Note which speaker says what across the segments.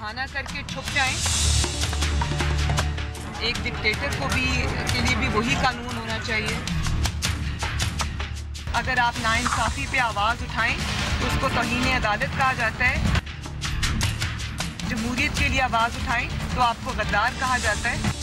Speaker 1: बहाना करके छुप जाएं। एक डिक्टेटर के लिए भी वही कानून होना चाहिए। अगर आप नाइंसाफी पे आवाज़ उठाएं तो उसको तौहीन अदालत कहा जाता है। जमहूरियत के लिए आवाज़ उठाएं तो आपको गद्दार कहा जाता है।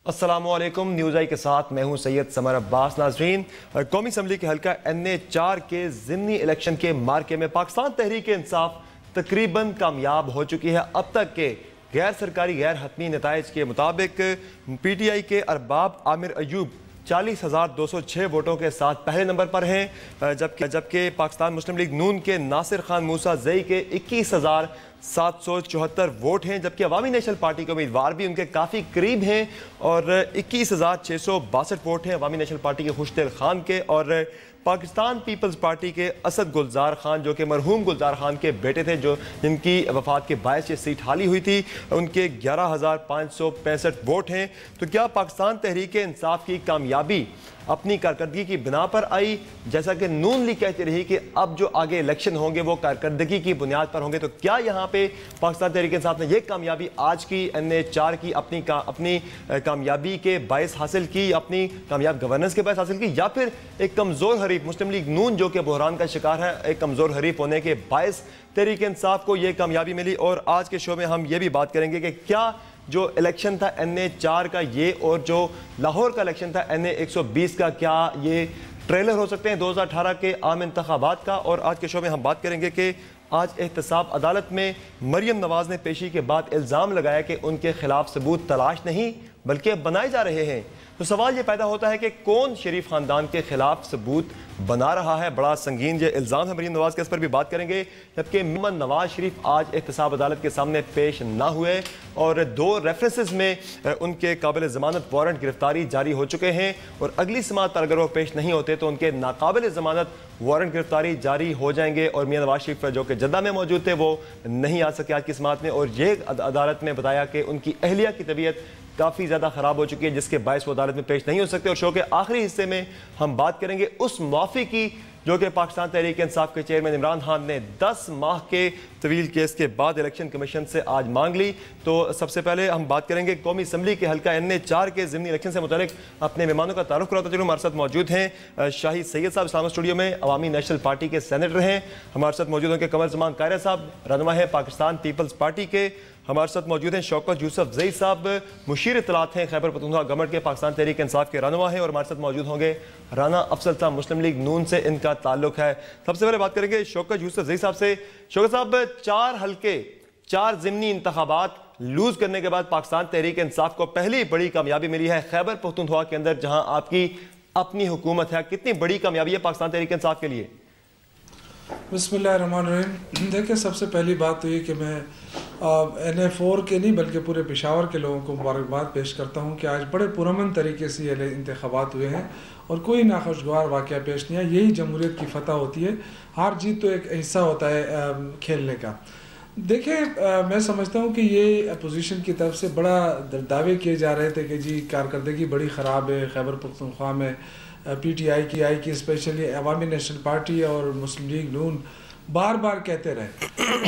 Speaker 2: अस्सलामुअलैकुम, न्यूज़ आई के साथ मैं हूं सैयद समर अब्बास। नाजरीन, कौमी असम्बली के हल्का NA4 के ज़िमनी इलेक्शन के मार्के में पाकिस्तान तहरीक इंसाफ तकरीबन कामयाब हो चुकी है। अब तक के गैर सरकारी गैर हतमी नताइज के मुताबिक PTI के अरबाब आमिर अयूब 40,206 वोटों के साथ पहले नंबर पर हैं, जबकि पाकिस्तान मुस्लिम लीग नून के नासिर खान मूसा जई के 21,774 वोट हैं, जबकि अवामी नेशनल पार्टी के उम्मीदवार भी उनके काफ़ी करीब हैं और 21,662 वोट हैं अवामी नेशनल पार्टी के खुशदिल खान के। और पाकिस्ता65 पीपल्स पार्टी के असद गुलजार खान, जो कि मरहूम गुलजार खान के बेटे थे, जो जिनकी वफात के बायस ये सीट हाली हुई थी, उनके 11,565 वोट हैं। तो क्या पाकिस्तान तहरीक इंसाफ की कामयाबी अपनी कारकर्दगी की बिना पर आई, जैसा कि नून लीग कहती रही कि अब जो आगे इलेक्शन होंगे वो कारकर्दगी की बुनियाद पर होंगे, तो क्या यहाँ पे पाकिस्तान तहरीक इंसाफ ने ये कामयाबी आज की NA4 की अपनी कामयाबी के बायस हासिल की, अपनी कामयाब गवर्नेंस के बायस हासिल की, या फिर एक कमज़ोर हरीफ मुस्लिम लीग नून जो कि बहरान का शिकार है, एक कमज़ोर हरीफ होने के बायस तहरीक इंसाफ को ये कामयाबी मिली? और आज के शो में हम ये भी बात करेंगे कि क्या जो इलेक्शन था NA4 का ये और जो लाहौर का इलेक्शन था NA120 का, क्या ये ट्रेलर हो सकते हैं 2018 के आम इंतखाबात का? और आज के शो में हम बात करेंगे कि आज एहतसाब अदालत में मरियम नवाज ने पेशी के बाद इल्ज़ाम लगाया कि उनके खिलाफ सबूत तलाश नहीं बल्कि बनाए जा रहे हैं। तो सवाल ये पैदा होता है कि कौन शरीफ खानदान के खिलाफ सबूत बना रहा है? बड़ा संगीन ये इल्ज़ाम है मरियम नवाज के, इस पर भी बात करेंगे। जबकि मोहम्मद नवाज शरीफ आज एहतसाब अदालत के सामने पेश ना हुए और 2 रेफरेंसेस में उनके काबिल ज़मानत वारंट गिरफ्तारी जारी हो चुके हैं, और अगली समाअत पर अगर वो पेश नहीं होते तो उनके नाकाबिल ज़मानत वारंट गिरफ्तारी जारी हो जाएंगे। और मियां नवाज शरीफ जो कि जद्दा में मौजूद थे वो नहीं आ सके आज की समाअत में, और ये अदालत ने बताया कि उनकी अहलिया की तबीयत काफ़ी ज़्यादा ख़राब हो चुकी है, जिसके बायस वो अदालत में पेश नहीं हो सकते। और शो के आखिरी हिस्से में हम बात करेंगे उस माफ़ी की जो कि पाकिस्तान तहरीक इंसाफ के चेयरमैन इमरान खान ने 10 माह के तवील केस के बाद इलेक्शन कमीशन से आज मांग ली। तो सबसे पहले हम बात करेंगे कौमी असम्बली के हल्का NA4 के ज़िमनी इलेक्शन से मुतालिक अपने मेहमानों का तारुफ कराता चलूँ। हमारे साथ मौजूद हैं शाहिद सैयद साहब, इस्लामाबाद स्टूडियो में अवामी नेशनल पार्टी के सेनेटर हैं। हमारे साथ मौजूद होंगे कमर जमान कायरा साहब, रहनुमा है पाकिस्तान पीपल्स पार्टी के। हमारे साथ मौजूद हैं शौकत यूसुफ जई साहब, मुशीर इत्तलात हैं खैबर पख्तूनख्वा गवर्नमेंट के, पाकिस्तान तहरीक इंसाफ के रहनुमा हैं। और हमारे साथ मौजूद होंगे राना अफजल साहब, मुस्लिम लीग नून से इनका ताल्लुक है। सबसे पहले बात करेंगे शौकत यूसुफ जई साहब से। शौकत साहब, 4 हल्के 4 ज़िमनी इंतखाबात लूज करने के बाद पाकिस्तान तहरीक इंसाफ को पहली बड़ी कामयाबी मिली है खैबर पख्तूनख्वा के अंदर, जहां आपकी अपनी हुकूमत है। कितनी बड़ी कामयाबी है पाकिस्तान तहरीक इंसाफ के लिए?
Speaker 3: बिस्मिल्लाहिर्रहमानिर्रहीम। देखिए, सबसे पहली बात तो ये कि मैं NA4 के नहीं बल्कि पूरे पेशावर के लोगों को मुबारकबाद पेश करता हूँ कि आज बड़े पुरअमन तरीके से ये इंतखाबात हुए हैं और कोई नाखुशगवार वाक़या पेश नहीं है। यही जमहूरियत की फतह होती है। हार जीत तो एक हिस्सा होता है खेलने का। देखिए, मैं समझता हूँ कि ये अपोजिशन की तरफ से बड़ा दावे किए जा रहे थे कि जी कारकर्दगी बड़ी ख़राब है खैबर पख्तूनख्वा में, PTI की स्पेशली अवामी नेशनल पार्टी और मुस्लिम लीग नून बार बार कहते रहे।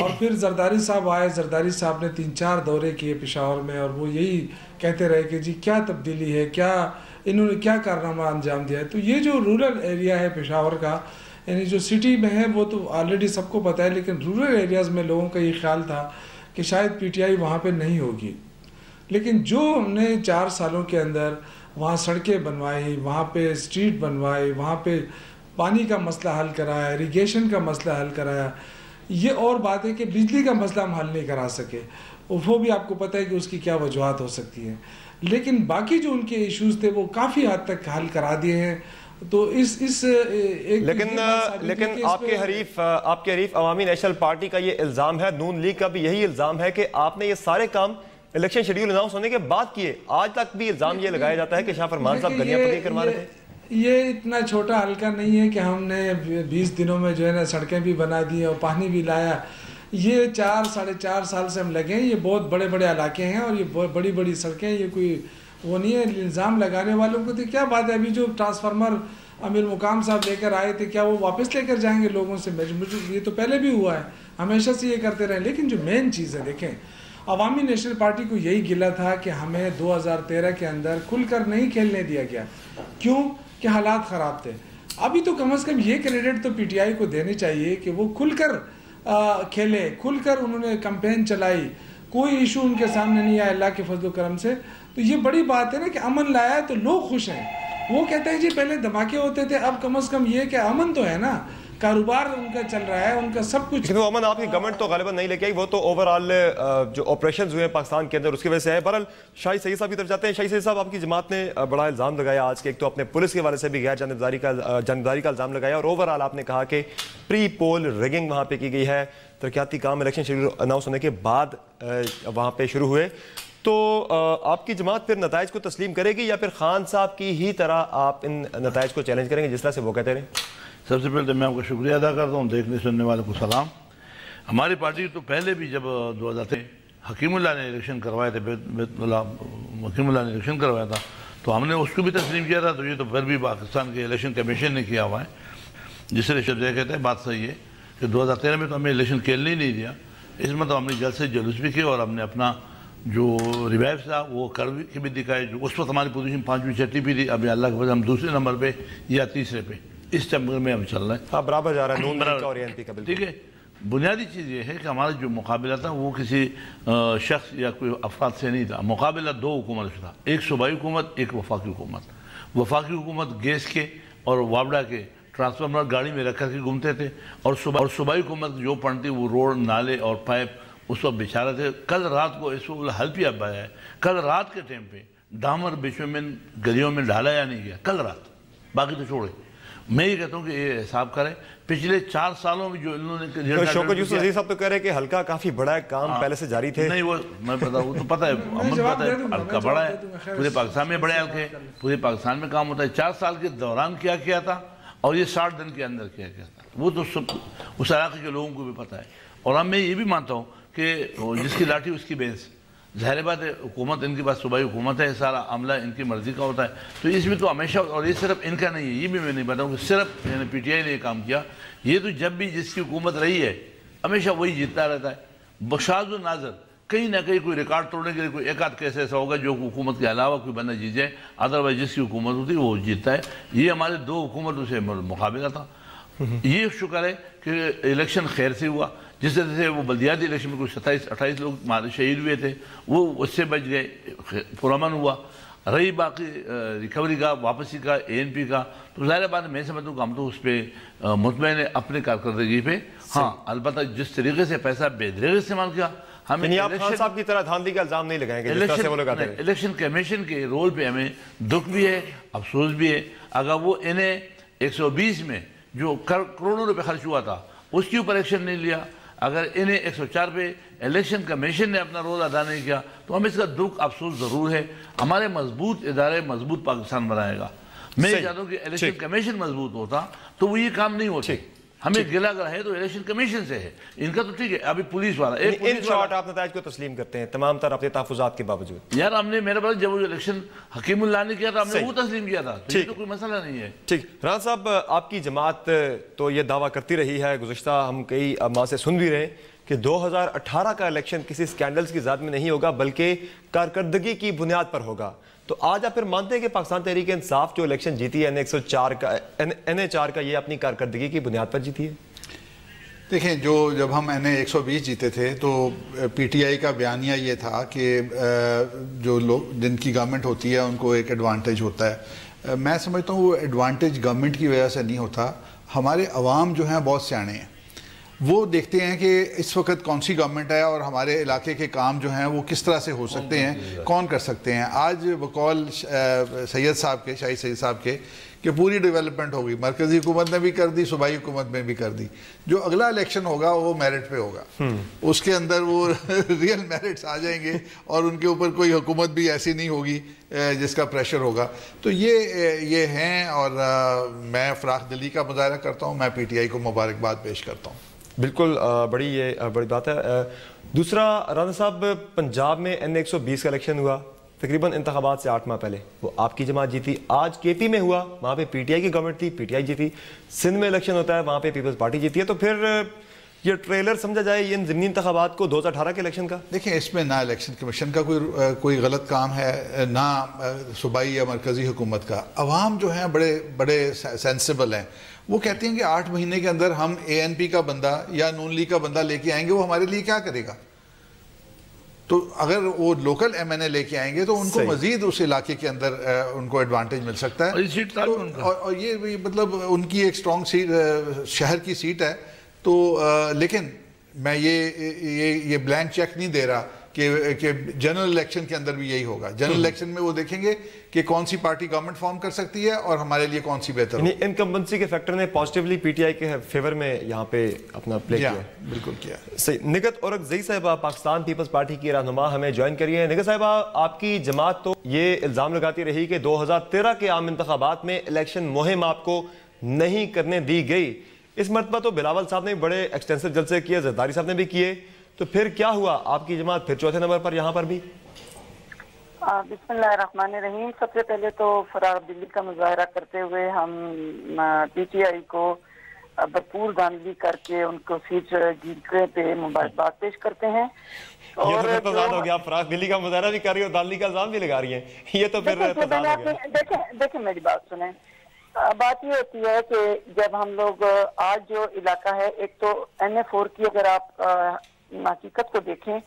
Speaker 3: और फिर जरदारी साहब आए, जरदारी साहब ने 3-4 दौरे किए पेशावर में और वो यही कहते रहे कि जी क्या तब्दीली है, क्या इन्होंने क्या कारनामा अंजाम दिया है। तो ये जो रूरल एरिया है पेशावर का, यानी जो सिटी में है वो तो ऑलरेडी सबको पता है, लेकिन रूरल एरियाज़ में लोगों का ये ख्याल था कि शायद PTI वहाँ पर नहीं होगी। लेकिन जो हमने 4 सालों के अंदर वहाँ सड़कें बनवाई, वहाँ पे स्ट्रीट बनवाई, वहाँ पे पानी का मसला हल कराया, इरिगेशन का मसला हल कराया, ये और बात है कि बिजली का मसला हम हल नहीं करा सके, वो भी आपको पता है कि उसकी क्या वजूहत हो सकती हैं। लेकिन बाकी जो उनके इश्यूज थे वो काफ़ी हद तक हल करा दिए हैं। तो इस एक
Speaker 2: लेकिन आपके हरीफ अवामी नेशनल पार्टी का ये इल्ज़ाम है, नून लीग का भी यही इल्ज़ाम है कि आपने ये सारे काम इलेक्शन शेड्यूल अनाउंस होने के बाद किए। आज तक भी इल्ज़ाम ये लगाया जाता है कि शाह फरमान साहब गलियां पक्की करवा रहे थे।
Speaker 3: ये इतना छोटा हल्का नहीं है कि हमने 20 दिनों में जो है ना सड़कें भी बना दी और पानी भी लाया। ये 4-4.5 साल से हम लगे हैं। ये बहुत बड़े बड़े इलाके हैं और ये बहुत बड़ी बड़ी सड़कें, ये कोई वो नहीं है। इल्ज़ाम लगाने वालों को तो क्या बात है, अभी जो ट्रांसफार्मर अमीर मुकाम साहब लेकर आए थे, क्या वो वापस लेकर जाएंगे लोगों से? मुझे ये तो पहले भी हुआ है, हमेशा से ये करते रहे। लेकिन जो मेन चीज़ है, देखें, अवामी नेशनल पार्टी को यही गिला था कि हमें 2013 के अंदर खुलकर नहीं खेलने दिया गया। क्यों? कि हालात ख़राब थे। अभी तो कम से कम ये क्रेडिट तो पीटीआई को देनी चाहिए कि वो खुलकर खेले, खुलकर उन्होंने कैंपेन चलाई, कोई इशू उनके सामने नहीं आया अल्लाह के फजल करम से। तो ये बड़ी बात है ना कि अमन लाया तो लोग खुश हैं। वो कहते हैं जी पहले धमाके होते थे, अब कम से कम ये कि अमन तो है ना, कारोबार उनका चल रहा है, उनका सब कुछ।
Speaker 2: लेकिन वो अमन आपकी गवर्नमेंट तो गालिबा नहीं लेके आई, वो तो ओवरऑल जो ऑपरेशंस हुए हैं पाकिस्तान के अंदर उसकी वजह से है। बहरहाल शाहिद सईद साहब की तरफ जाते हैं। शाहिद सईद साहब, आपकी जमात ने बड़ा इल्ज़ाम लगाया आज के, एक तो अपने पुलिस के हवाले से भी गैर जानबदारी का इल्ज़ाम लगाया, और ओवरऑल आपने कहा कि प्री पोल रिगिंग वहाँ पे की गई है, तरक्याती काम इलेक्शन शेड्यूल अनाउंस होने के बाद वहाँ पे शुरू हुए। तो आपकी जमात फिर नताइज को तस्लीम करेगी या फिर खान साहब की ही तरह आप इन नताइज को चैलेंज करेंगे जिस तरह से वो कहते रहे?
Speaker 4: सबसे पहले तो मैं आपका शुक्रिया अदा करता हूँ, देखने सुनने वालों को सलाम। हमारी पार्टी तो पहले भी जब 2003 हकीमुल्लाह ने इलेक्शन करवाए थे, हकीमुल्लाह ने इलेक्शन करवाया था, तो हमने उसको भी तस्लीम किया था। तो ये तो फिर भी पाकिस्तान के इलेक्शन कमीशन ने किया हुआ है, जिससे शब्द कहते हैं बात सही है कि 2013 में तो हमें इलेक्शन खेलने ही नहीं दिया। इस मतलब हमने जल्द से जुलूस भी किया और हमने अपना जो रिवाइव था वो कर भी दिखाए। जो उस वक्त हमारी पोजीशन 5वीं 6वीं भी थी, अभी अल्लाह के वजह हम दूसरे नंबर पे या तीसरे पे इस चंबर में हम चल रहे हैं।
Speaker 2: हाँ, बराबर जा रहा है नून लीग का और एएनपी का।
Speaker 4: ठीक है, बुनियादी चीज़ ये है कि हमारा जो मुकाबला था वो किसी शख्स या कोई अफराद से नहीं था। मुकाबला दो हुकूमत से था, एक सूबाई हुकूमत, एक वफाकी हुकूमत। वफाकी हुकूमत गैस के और वावड़ा के ट्रांसफार्मर गाड़ी में रख कर के घूमते थे, और सूबाई हुकूमत जो पड़ती वो रोड नाले और पाइप उस वक्त बिछा रहे थे। कल रात को इस वक्त हल भी अब आया है, कल रात के टाइम पे डामर बिचों में गलियों में डाला या नहीं गया, कल रात, बाकी तो छोड़े। मैं ये कहता हूँ कि ये हिसाब करें पिछले 4 सालों में जो इन्होंने
Speaker 2: शौकत यूसुफ अजीज साहब तो कह रहे हैं कि हल्का काफी बड़ा है, काम पहले से जारी थे।
Speaker 4: नहीं, वो मैं पता, वो तो पता है, अमन पता है, हल्का बड़ा है, पूरे पाकिस्तान में बड़े हल्के, पूरे पाकिस्तान में काम होता है। 4 साल के दौरान क्या किया था और ये 60 दिन के अंदर क्या किया था, वो तो सब उस इलाके के लोगों को भी पता है। और अब मैं ये भी मानता हूँ कि जिसकी लाठी उसकी भैंस, ज़ाहिर बात है हुकूमत इनके पास सूबाई हुकूमत है, सारा अमला इनकी मर्ज़ी का होता है। तो इसमें तो हमेशा, और ये सिर्फ इनका नहीं है, ये भी मैं नहीं बताऊँ कि सिर्फ पीटीआई ने काम किया। ये तो जब भी जिसकी हुकूमत रही है हमेशा वही जीतता रहता है। बशाज़ नाज़र कहीं ना कहीं कोई रिकॉर्ड तोड़ने के लिए कोई एक आध केस ऐसा होगा जो हुकूमत के अलावा कोई बंदा जीत जाए, अदरवाइज जिसकी हुकूमत होती है वो जीतता है। ये हमारे 2 हुकूमतों से मुकाबला था। ये शुक्र है कि इलेक्शन खैर से हुआ। जिस तरह से वो बल्दियाती इलेक्शन में कुछ 27-28 लोग शहीद हुए थे, वो उससे बच गए, पुरअमन हुआ। रही बाकी रिकवरी का, वापसी का, एएनपी का, तो ज़ाहिर बात है मैं समझता हूँ कि हम तो उस पर मुतमईन है अपने कारकर्दगी पे। हाँ, अलबत्ता जिस तरीके से पैसा बेदरीगे इस्तेमाल किया, हमें
Speaker 2: खान साहब की तरह धांधली का इल्जाम नहीं लगाएंगे जिस तरह से वो लगाते हैं।
Speaker 4: इलेक्शन कमीशन के रोल पे हमें दुख भी है, अफसोस भी है। अगर वो इन्हें 120 में जो करोड़ों रुपए खर्च हुआ था उसके ऊपर एक्शन नहीं लिया, अगर इन्हें 104 पे इलेक्शन कमीशन ने अपना रोल अदा नहीं किया, तो हमें इसका दुख अफसोस ज़रूर है। हमारे मजबूत इदारे मजबूत पाकिस्तान बनाएगा। मैं ये चाहता हूँ कि इलेक्शन कमीशन मजबूत होता तो वो ये काम नहीं होते। हमें गिला अगर है तो इलेक्शन कमीशन से है, इनका तो ठीक है। अभी पुलिस वाला
Speaker 2: इन शॉर्ट आप नताइज को तस्लीम करते हैं तमाम तरह अपने तहफ़्फ़ुज़ात के बावजूद?
Speaker 4: यार हमने, मेरे पास जब वो इलेक्शन हकीमुल्लाह ने किया था हमने वो तस्लीम किया था, तो ये तो कोई मसला नहीं है।
Speaker 2: ठीक, राना साहब आपकी जमात तो ये दावा करती रही है, गुज़िश्ता हम कई माह से सुन भी रहे कि 2018 का इलेक्शन किसी स्कैंडल्स की ज़ात में नहीं होगा बल्कि कारकर्दगी की बुनियाद पर होगा। तो आज आप फिर मानते हैं कि पाकिस्तान तहरीक इंसाफ जो इलेक्शन जीती है NA4 का ये अपनी कारकर्दगी की बुनियाद पर जीती है?
Speaker 5: देखें, जब हम NA120 जीते थे तो पीटीआई का बयानिया ये था कि जो लोग जिनकी गवर्नमेंट होती है उनको एक एडवांटेज होता है। मैं समझता हूँ वो एडवांटेज गवर्नमेंट की वजह से नहीं होता। हमारे अवाम जो हैं बहुत सियाने हैं, वो देखते हैं कि इस वक्त कौन सी गवर्नमेंट है और हमारे इलाके के काम जो हैं वो किस तरह से हो सकते हैं, कौन कर सकते हैं। आज बकौल सैयद साहब के, शाहिद सईद साहब के, कि पूरी डेवलपमेंट होगी, मरकज़ी हुकूमत ने भी कर दी, सूबाई हुकूमत ने भी कर दी। जो अगला इलेक्शन होगा वो मेरिट पे होगा, उसके अंदर वो रियल मेरिट्स आ जाएंगे और उनके ऊपर कोई हुकूमत भी ऐसी नहीं होगी जिसका प्रेशर होगा। तो ये हैं और मैं फ़राख दिली का मुजाहरा करता हूँ, मैं पीटीआई को मुबारकबाद पेश करता हूँ।
Speaker 2: बिल्कुल बड़ी बात है। दूसरा, राना साहब, पंजाब में NA120 का इलेक्शन हुआ, तकरीबन इंतखाबात से 8 माह पहले वो आपकी जमात जीती। आज केपी में हुआ, वहाँ पे पीटीआई की गवर्नमेंट थी, पीटीआई जीती। सिंध में इलेक्शन होता है, वहाँ पे पीपल्स पार्टी जीती है। तो फिर ये ट्रेलर समझा जाए इन ज़िमनी इंतखाबात को 2018 के इलेक्शन का?
Speaker 5: देखिए, इसमें ना इलेक्शन कमीशन का कोई गलत काम है, ना सूबाई या मरकज़ी हुकूमत का। अवाम जो हैं बड़े बड़े सेंसिबल हैं। वो कहती हैं कि 8 महीने के अंदर हम ANP का बंदा या नून लीग का बंदा लेके आएंगे, वो हमारे लिए क्या करेगा? तो अगर वो लोकल MNA लेके आएंगे तो उनको मजीद उस इलाके के अंदर उनको एडवांटेज मिल सकता है। और ये भी मतलब उनकी एक स्ट्रॉन्ग सीट, शहर की सीट है। तो लेकिन मैं ये ब्लैंक चेक नहीं दे रहा कि जनरल इलेक्शन के अंदर भी यही होगा। जनरल इलेक्शन में वो देखेंगे कि कौन सी पार्टी गवर्नमेंट फॉर्म कर सकती है और हमारे लिए कौन सी बेहतर है।
Speaker 2: इनकम्बेंसी के फैक्टर ने पॉजिटिवली पीटीआई के फेवर में यहाँ पे अपना प्ले किया।
Speaker 5: बिल्कुल किया।
Speaker 2: सही। निगत औरकज़ई साहिबा पाकिस्तान पीपल्स पार्टी की रहनुमा हमें ज्वाइन करिए। निगत साहिबा, आपकी जमात तो ये इल्ज़ाम लगाती रही कि 2013 के आम इंतखाबात में इलेक्शन मुहिम आपको नहीं करने दी गई। इस मरतबा तो बिलावल साहब ने बड़े एक्सटेंसिव जलसे किए, जरदारी साहब ने भी किए, तो फिर क्या हुआ? आपकी जमात फिर चौथे नंबर पर यहाँ पर भी?
Speaker 6: बिस्मिल्लाहिर्रहमानिर्रहीम। सबसे पहले तो फरार दिल्ली का मुजाहरा करते हुए हम PTI को भरपूर धांधली करके उनको सीट जीतने पे मुबारकबाद पेश करते हैं।
Speaker 2: और ये तो तजाद हो गया, फरार दिल्ली का मुजाहरा भी कर रही हो, धांधली का इल्जाम भी लगा रही है, ये तो फिर तजाद हो गया।
Speaker 6: देखें मेरी बात सुने। बात ये होती है कि जब हम लोग आज जो इलाका है, एक तो NA4 की अगर आप हकीकत को देखें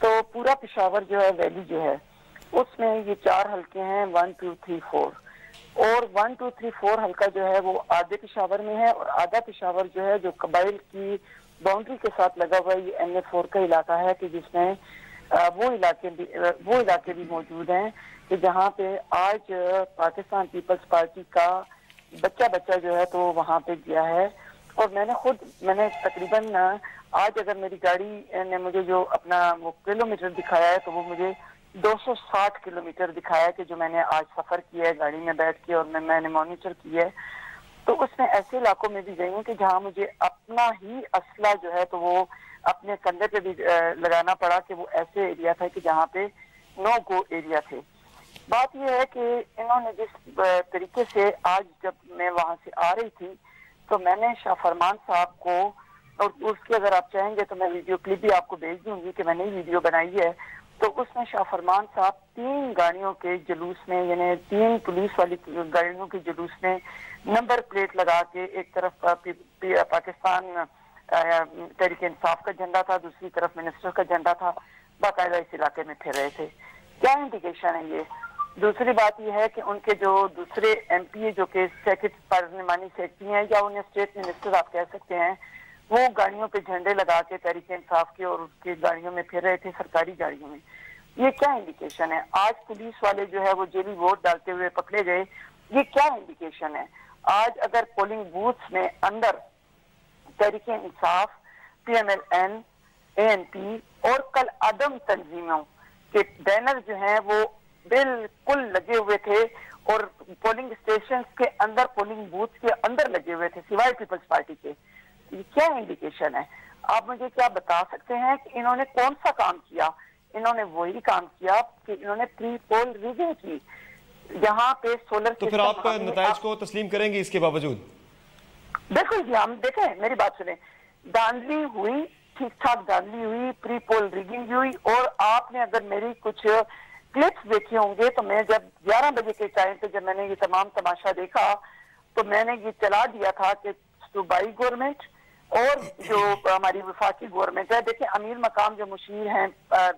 Speaker 6: तो पूरा पेशावर जो है वैली जो है उसमें ये 4 हल्के हैं, 1 2 3 4। और 1 2 3 4 हल्का जो है वो आधे पेशावर में है और आधा पेशावर जो है जो कबाइल की बाउंड्री के साथ लगा हुआ है, ये NA4 का इलाका है कि जिसमें वो इलाके भी मौजूद हैं कि जहाँ पे आज पाकिस्तान पीपल्स पार्टी का बच्चा जो है तो वहाँ पे गया है। और मैंने तकरीबन आज अगर मेरी गाड़ी ने मुझे जो अपना वो किलोमीटर दिखाया है तो वो मुझे 260 किलोमीटर दिखाया है कि जो मैंने आज सफर किया है गाड़ी में बैठ के और मैंने मॉनिटर किया है। तो उसमें ऐसे इलाकों में भी गई हूँ कि जहाँ मुझे अपना ही असला जो है तो वो अपने कंधे पे भी लगाना पड़ा कि वो ऐसे एरिया था कि जहाँ पे नो गो एरिया थे। बात यह है कि इन्होंने जिस तरीके से आज जब मैं वहां से आ रही थी तो मैंने शाह फरमान साहब को, और उसकी अगर आप चाहेंगे तो मैं वीडियो क्लिप भी आपको भेज दूंगी कि मैंने वीडियो बनाई है। तो उसमें शाह फरमान साहब 3 गाड़ियों के जुलूस में, यानी 3 पुलिस वाली गाड़ियों के जुलूस में नंबर प्लेट लगा के एक तरफ पाकिस्तान तहरीक इंसाफ का झंडा था, दूसरी तरफ मिनिस्टर का झंडा था, बाकायदा इस इलाके में फिर रहे थे। क्या इंडिकेशन है ये? दूसरी बात यह है कि उनके जो दूसरे MP जो कि पार्लिमानी सेक्रेटरी हैं या उन्हें स्टेट मिनिस्टर आप कह सकते हैं, वो गाड़ियों पे झंडे लगा के तहरीक इंसाफ के और उसकी गाड़ियों में फिर रहे थे, सरकारी गाड़ियों में। ये क्या इंडिकेशन है? आज पुलिस वाले जो है वो जेबी वोट डालते हुए पकड़े गए, ये क्या इंडिकेशन है? आज अगर पोलिंग बूथ में अंदर तहरीक इंसाफ, PMLN, ANP और कल अदम तंजीमों के बैनर जो हैं वो बिल्कुल लगे हुए थे और पोलिंग स्टेशन के अंदर, पोलिंग बूथ के अंदर लगे हुए थे सिवाय पीपल्स पार्टी के। ये क्या इंडिकेशन है? आप मुझे क्या बता सकते हैं कि इन्होंने कौन सा काम किया? इन्होंने वही काम किया कि इन्होंने प्री पोल रिगिंग की, जहाँ पे सोलर।
Speaker 2: तो फिर आप नताइज को तस्लीम करेंगे इसके बावजूद?
Speaker 6: बिल्कुल जी, हम देखें, मेरी बात सुने, धांधली हुई, ठीक ठाक धांधली हुई, प्री पोल रिगिंग हुई। और आपने अगर मेरी कुछ क्लिप्स देखे होंगे तो मैं जब 11 बजे के टाइम पे जब मैंने ये तमाम तमाशा देखा तो मैंने ये चला दिया था कि सूबाई गवर्नमेंट और जो हमारी वफाकी गवर्नमेंट है, देखिए अमीर मकाम जो मुशीर हैं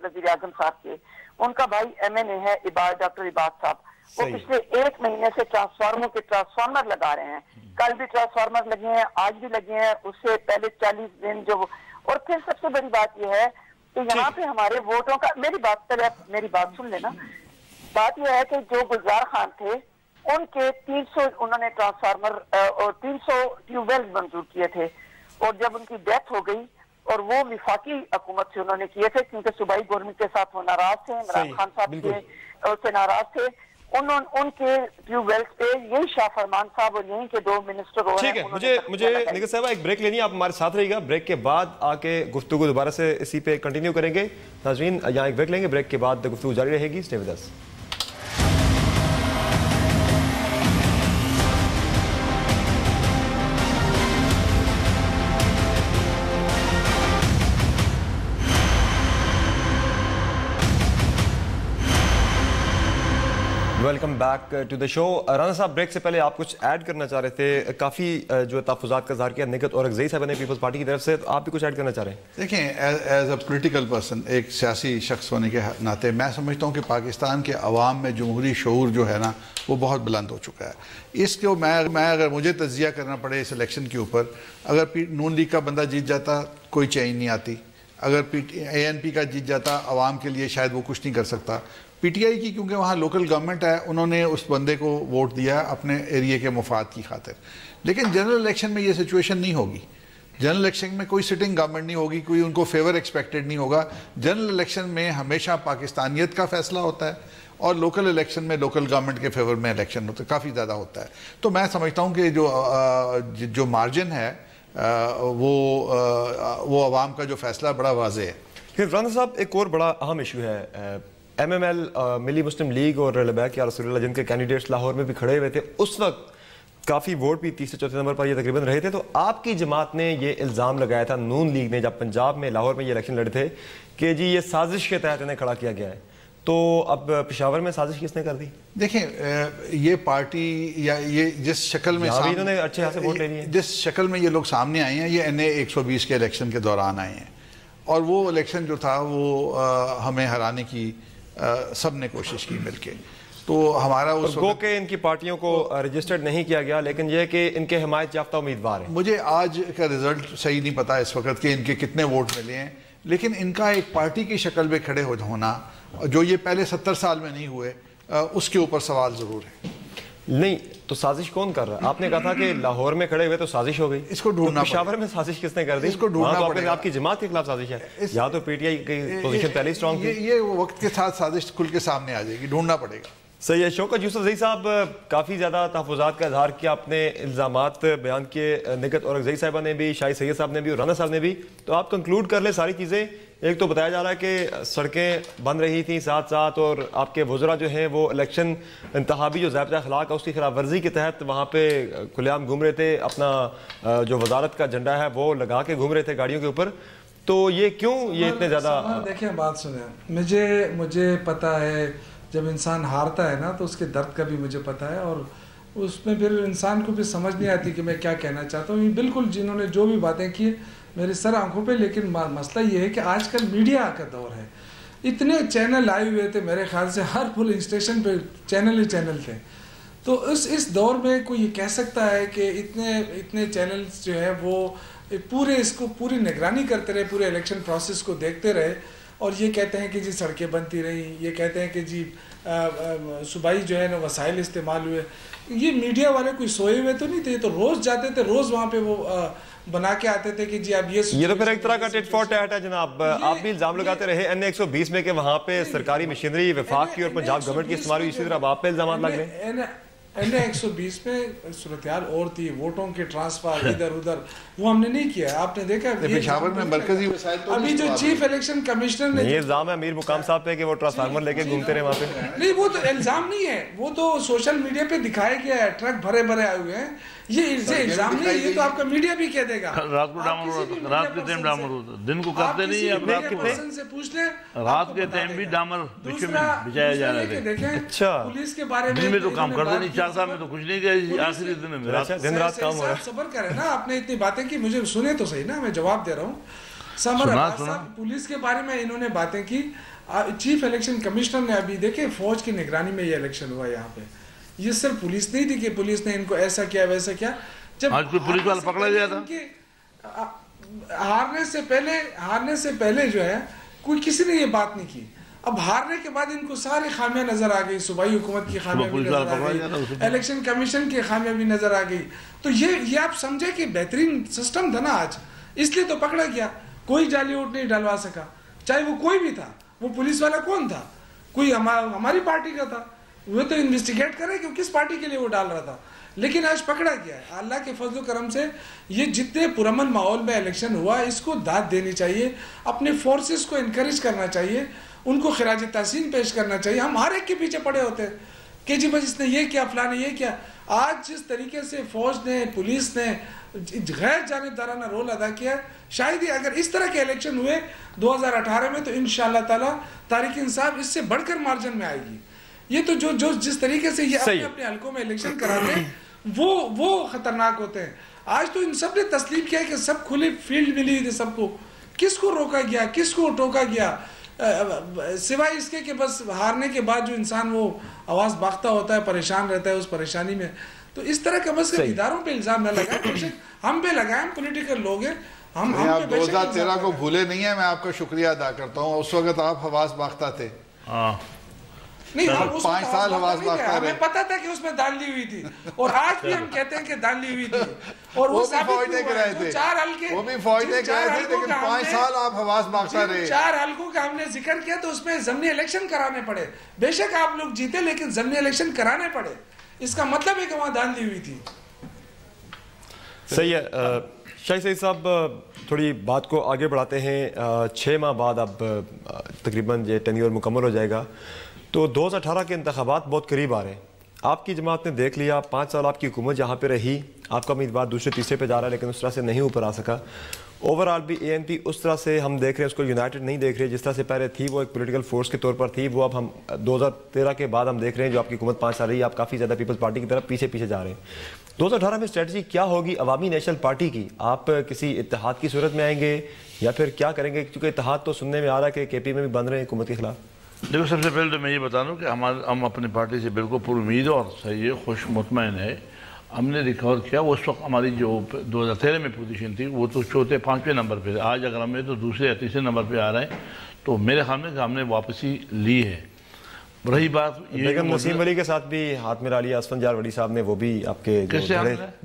Speaker 6: वज़ीर आज़म साहब के, उनका भाई MNA है डॉक्टर इबाद साहब, वो पिछले 1 महीने से ट्रांसफार्मर लगा रहे हैं। कल भी ट्रांसफार्मर लगे हैं, आज भी लगे हैं, उससे पहले 40 दिन जो। और फिर सबसे बड़ी बात यह है कि यहाँ पे हमारे वोटों का, मेरी बात सुन लेना। बात यह है कि जो गुलजार खान थे उनके 300 उन्होंने ट्रांसफार्मर और 300 ट्यूबवेल मंजूर किए थे और जब उनकी डेथ हो गई और वो विफाकी हुकूमत से उन्होंने किए थे क्योंकि सूबाई गवर्नमेंट के साथ वो नाराज थे, इमरान खान साहब के उससे नाराज थे। उनके ट्यूबवेल्स पे यही शाह फरमान साहब और यहीं के 2 मिनिस्टर हो।
Speaker 2: ठीक है, मुझे निगहत साहब एक ब्रेक लेनी है, आप हमारे साथ रहिएगा। ब्रेक के बाद आके गुफ्तगू दोबारा से इसी पे कंटिन्यू करेंगे। नाज़रीन यहाँ एक ब्रेक लेंगे, ब्रेक के बाद गुफ्तगू जारी रहेगी। Stay with us. Welcome back to the show. Rana sahab, break से पहले आप कुछ ऐड करना चाह रहे थे, काफ़ी जो तहफ़्फ़ुज़ात का इज़हार किया निगहत और अगज़ई साहब ने पीपल्स पार्टी की तरफ से, तो आप भी कुछ ऐड करना चाह रहे हैं?
Speaker 5: देखें, एज अ पॉलिटिकल पर्सन, एक सियासी शख्स होने के नाते मैं समझता हूँ कि पाकिस्तान के अवाम में जमहूरी शऊर जो है ना वो बहुत बुलंद हो चुका है। इसको मैं अगर मुझे तजिया करना पड़े इस इलेक्शन के ऊपर, अगर नून लीग का बंदा जीत जाता कोई चेंज नहीं आती, अगर ANP का जीत जाता अवाम के लिए शायद वो कुछ नहीं कर सकता। PTI की क्योंकि वहाँ लोकल गवर्नमेंट है, उन्होंने उस बंदे को वोट दिया अपने एरिया के मुफाद की खातिर। लेकिन जनरल इलेक्शन में ये सिचुएशन नहीं होगी। जनरल इलेक्शन में कोई सिटिंग गवर्नमेंट नहीं होगी, कोई उनको फेवर एक्सपेक्टेड नहीं होगा। जनरल इलेक्शन में हमेशा पाकिस्तानियत का फैसला होता है और लोकल इलेक्शन में लोकल गवर्नमेंट के फेवर में इलेक्शन होता है, काफ़ी ज़्यादा होता है। तो मैं समझता हूँ कि जो मार्जिन है वो अवाम का जो फैसला बड़ा वाज़ेह है।
Speaker 2: फिर राना साहब, एक और बड़ा अहम इशू है, MML मिली मुस्लिम लीग और लबैक या रसूलुल्लाह जिनके कैंडिडेट्स लाहौर में भी खड़े हुए थे, उस वक्त काफ़ी वोट भी 30 से 34 नंबर पर ये तकरीबन रहे थे। तो आपकी जमात ने ये इल्ज़ाम लगाया था, नून लीग ने, जब पंजाब में लाहौर में ये इलेक्शन लड़े थे, कि जी ये साजिश के तहत इन्हें खड़ा किया गया है। तो अब पेशावर में साजिश किसने कर दी?
Speaker 5: देखें, ये पार्टी या ये जिस शक्ल में
Speaker 2: इन्होंने अच्छे खासे वोट ले लिए,
Speaker 5: जिस शक्ल में ये लोग सामने आए हैं, ये NA 120 के इलेक्शन के दौरान आए हैं। और वो इलेक्शन जो था वो हमें हराने की सब ने कोशिश की मिलके। तो हमारा उस
Speaker 2: गो के इनकी पार्टियों को रजिस्टर्ड नहीं किया गया, लेकिन यह कि इनके हिमायत याफ्ता उम्मीदवार हैं।
Speaker 5: मुझे आज का रिजल्ट सही नहीं पता इस वक्त कि इनके कितने वोट मिले हैं, लेकिन इनका एक पार्टी की शक्ल में खड़े होना जो ये पहले 70 साल में नहीं हुए, उसके ऊपर सवाल ज़रूर है।
Speaker 2: नहीं तो साजिश कौन कर रहा है? आपने कहा था कि लाहौर में खड़े हुए तो साजिश हो गई,
Speaker 5: इसको ढूंढना
Speaker 2: तो पेशावर में साजिश किसने कर दी?
Speaker 5: इसको ढूंढना पड़ेगा।
Speaker 2: आपकी जमात के खिलाफ साजिश है या तो PTI की पोजीशन पहले ही स्ट्रांग थी?
Speaker 5: ये वक्त के साथ साजिश खुल के सामने आ जाएगी, ढूंढना पड़ेगा।
Speaker 2: सही है। शौकत यूसुफजई साहब, काफ़ी ज़्यादा तहफ़्फ़ुज़ात का इज़हार किया, अपने इल्ज़ामात बयान किए, निगहत और अगज़ई साहिबा ने भी, शाहिद सैयद साहब ने भी और राना साहब ने भी। तो आप कंक्लूड कर ले सारी चीज़ें। एक तो बताया जा रहा है कि सड़कें बंद रही थी साथ साथ, और आपके वज़रा जो हैं वो इलेक्शन इंतखाबी जो ज़ाब्ता अखलाक है उसकी खिलाफ वर्जी के तहत वहाँ पे खुलेआम घूम रहे थे, अपना जो वजारत का झंडा है वो लगा के घूम रहे थे गाड़ियों के ऊपर। तो ये क्यों ये इतने ज़्यादा?
Speaker 3: देखिए, बात सुने, मुझे पता है जब इंसान हारता है ना तो उसके दर्द का भी मुझे पता है, और उसमें फिर इंसान को भी समझ नहीं आती कि मैं क्या कहना चाहता हूँ। बिल्कुल जिन्होंने जो भी बातें की मेरे सर आंखों पे, लेकिन मसला ये है कि आजकल मीडिया का दौर है, इतने चैनल आए हुए थे, मेरे ख्याल से हर पुलिंग स्टेशन पे चैनल ही चैनल थे। तो इस दौर में कोई ये कह सकता है कि इतने चैनल्स जो है वो पूरी निगरानी करते रहे, पूरे इलेक्शन प्रोसेस को देखते रहे, और ये कहते हैं कि जी सड़कें बनती रही, ये कहते हैं कि जी सूबाई जो है ना वसाइल इस्तेमाल हुए। ये मीडिया वाले कोई सोए हुए तो नहीं थे, तो रोज़ जाते थे, रोज़ वहाँ पे वो बना के आते थे कि जी अब ये
Speaker 2: तो फिर एक तरह का टिट फॉर टैट है जनाब। आप भी इल्जाम लगाते रहे NA 120 में कि वहाँ पे सरकारी मशीनरी वफाक की और पंजाब गवर्नमेंट की इस्तेमाल हुई, इसी तरह आप पे इल्जाम लग रहे।
Speaker 3: NA 120 में सूरत हाल और थी, वोटों के ट्रांसफर इधर उधर वो हमने नहीं किया। आपने देखा
Speaker 5: पेशावर में मरकजी वसाइल तो
Speaker 3: अभी जो चीफ इलेक्शन कमिश्नर ने,
Speaker 2: ये इल्जाम है अमीर मुकाम साहब पे कि वो ट्रांसफार्मर लेके घूमते रहे वहाँ पे।
Speaker 3: नहीं, वो तो इल्जाम नहीं है, वो तो सोशल मीडिया पे दिखाया गया है, ट्रक भरे भरे आए हुए हैं। ये इल्जाम नहीं है, ये तो आपका मीडिया भी कह देगा।
Speaker 4: रात को डामर होता, रात के टाइम डामर होता, दिन को करते नहीं है।
Speaker 3: रात के पर्सन से पूछ ले,
Speaker 4: रात के टाइम भी डामर बिछाया जा रहा है।
Speaker 2: अच्छा,
Speaker 3: पुलिस के बारे में
Speaker 4: दिन में तो काम करते नहीं, 4 साल में तो कुछ नहीं किया, आखिरी दिन में
Speaker 2: दिन रात काम हो रहा है।
Speaker 3: सबर करें ना, आपने इतनी बातें की, मुझे सुने तो सही ना, मैं जवाब दे रहा हूँ। समर अब्बास साहब, पुलिस के बारे में इन्होंने बातें की। चीफ इलेक्शन कमिश्नर ने अभी देखे फौज की निगरानी में ये इलेक्शन हुआ यहाँ पे। ये सिर्फ पुलिस नहीं थी कि पुलिस ने इनको ऐसा किया वैसा किया। जब
Speaker 4: आज कोई पुलिस वाला पकड़ा गया था,
Speaker 3: हारने से पहले जो है कोई किसी ने ये बात नहीं की। अब हारने के बाद इनको सारी खामियां नजर आ गई, सूबाई हुकूमत की खामियां भी नजर आ गई, इलेक्शन कमीशन की खामियां भी नजर आ गई। तो ये आप समझे कि बेहतरीन सिस्टम था ना आज, इसलिए तो पकड़ा गया। कोई जाली वोट नहीं डलवा सका, चाहे वो कोई भी था। वो पुलिस वाला कौन था? कोई हमारी पार्टी का था। वो तो इन्वेस्टिगेट करें कि किस पार्टी के लिए वो डाल रहा था। लेकिन आज पकड़ा गया है। अल्लाह के फजल करम से ये जितने पुरअमन माहौल में इलेक्शन हुआ, इसको दाद देनी चाहिए, अपने फोर्सेस को इनकरेज करना चाहिए, उनको खिराज तहसीन पेश करना चाहिए। हम हर एक के पीछे पड़े होते हैं कि जी बस इसने ये किया, फलां ने ये किया। आज जिस तरीके से फौज ने, पुलिस ने गैर जानिबदाराना रोल अदा किया, शायद ही अगर इस तरह के इलेक्शन हुए 2018 में तो इंशाअल्लाह ताला तहरीक इंसाफ इससे बढ़कर मार्जिन में आएगी। ये तो जो जिस तरीके से ये अपने अपने हलकों में इलेक्शन कराते हैं वो खतरनाक होते हैं। आज तो इन सब ने तस्लीम किया कि सब खुली फील्ड मिली हुई थी सबको, किसको रोका गया, किसको टोका गया, सिवाय इसके कि बस हारने के बाद जो इंसान वो आवाज़ बाख्ता होता है, परेशान रहता है उस परेशानी में। तो इस तरह का बस इदारों पे इल्ज़ाम न लगाए, हम पे लगाए, हम पोलिटिकल लोग हैं। हम
Speaker 5: 2013 को भूले नहीं है, मैं आपका शुक्रिया अदा करता हूँ। उस वक्त आप हवास बाख्ता थे।
Speaker 3: नहीं, हम
Speaker 5: 5 साल हवास बाख्ता रहे।
Speaker 3: हमें पता था कि उसमें दाल ली हुई थी, और आज भी हम कहते हैं कि दाल ली हुई थी, और वो
Speaker 5: फौज ने कराए थे,
Speaker 3: 4 हल्के,
Speaker 5: वो भी फौज ने कराए थे, लेकिन 5 साल आप हवास बाख्ता रहे।
Speaker 3: 4 हल्कों का हमने जिक्र किया तो उसमें ज़मीनी इलेक्शन कराने पड़े। बेशक आप लोग जीते, लेकिन ज़मीनी इलेक्शन कराने पड़े। इसका मतलब है कि वहाँ दाल ली हुई थी।
Speaker 2: सही है। शाही सईद साहब, थोड़ी बात को आगे बढ़ाते हैं। 6 माह बाद अब तकरीबन ये टेन्योर मुकम्मल हो जाएगा, तो 2018 के इंतखाबात बहुत करीब आ रहे हैं। आपकी जमात ने देख लिया, 5 साल आपकी हुकूमत जहाँ पे रही, आपका उम्मीदवार दूसरे तीसरे पे जा रहा है, लेकिन उस तरह से नहीं ऊपर आ सका। ओवरऑल भी ANP उस तरह से हम देख रहे हैं, उसको यूनाइटेड नहीं देख रहे जिस तरह से पहले थी। वो एक पॉलिटिकल फोर्स के तौर पर थी, वो अब हम 2013 के बाद हम देख रहे हैं जो आपकी हुकूमत 5 साल रही, आप काफ़ी ज़्यादा पीपल्स पार्टी की तरफ पीछे जा रहे हैं। 2018 में स्ट्रेटजी क्या होगी अवामी नेशनल पार्टी की? आप किसी इत्तेहाद की सूरत में आएंगे या फिर क्या करेंगे? क्योंकि इत्तेहाद तो सुनने में आ रहा है कि KP में भी बन रहे हैं हुकूमत के खिलाफ।
Speaker 4: देखो, सबसे पहले तो मैं ये बता दूं कि हम अपनी पार्टी से बिल्कुल पुरुमीद और सही है, खुश मुतमईन है। हमने रिकवर किया। उस वक्त हमारी जो 2013 में पोजीशन थी वो तो 4थे 5वें नंबर पे। आज अगर हमें तो दूसरे या तीसरे नंबर पे आ रहे हैं, तो मेरे ख्याल में हमने वापसी ली है। रही बात
Speaker 2: बेगम नसीम वली के साथ भी हाथ में लिया असफंजार वली साहब ने, वो भी आपके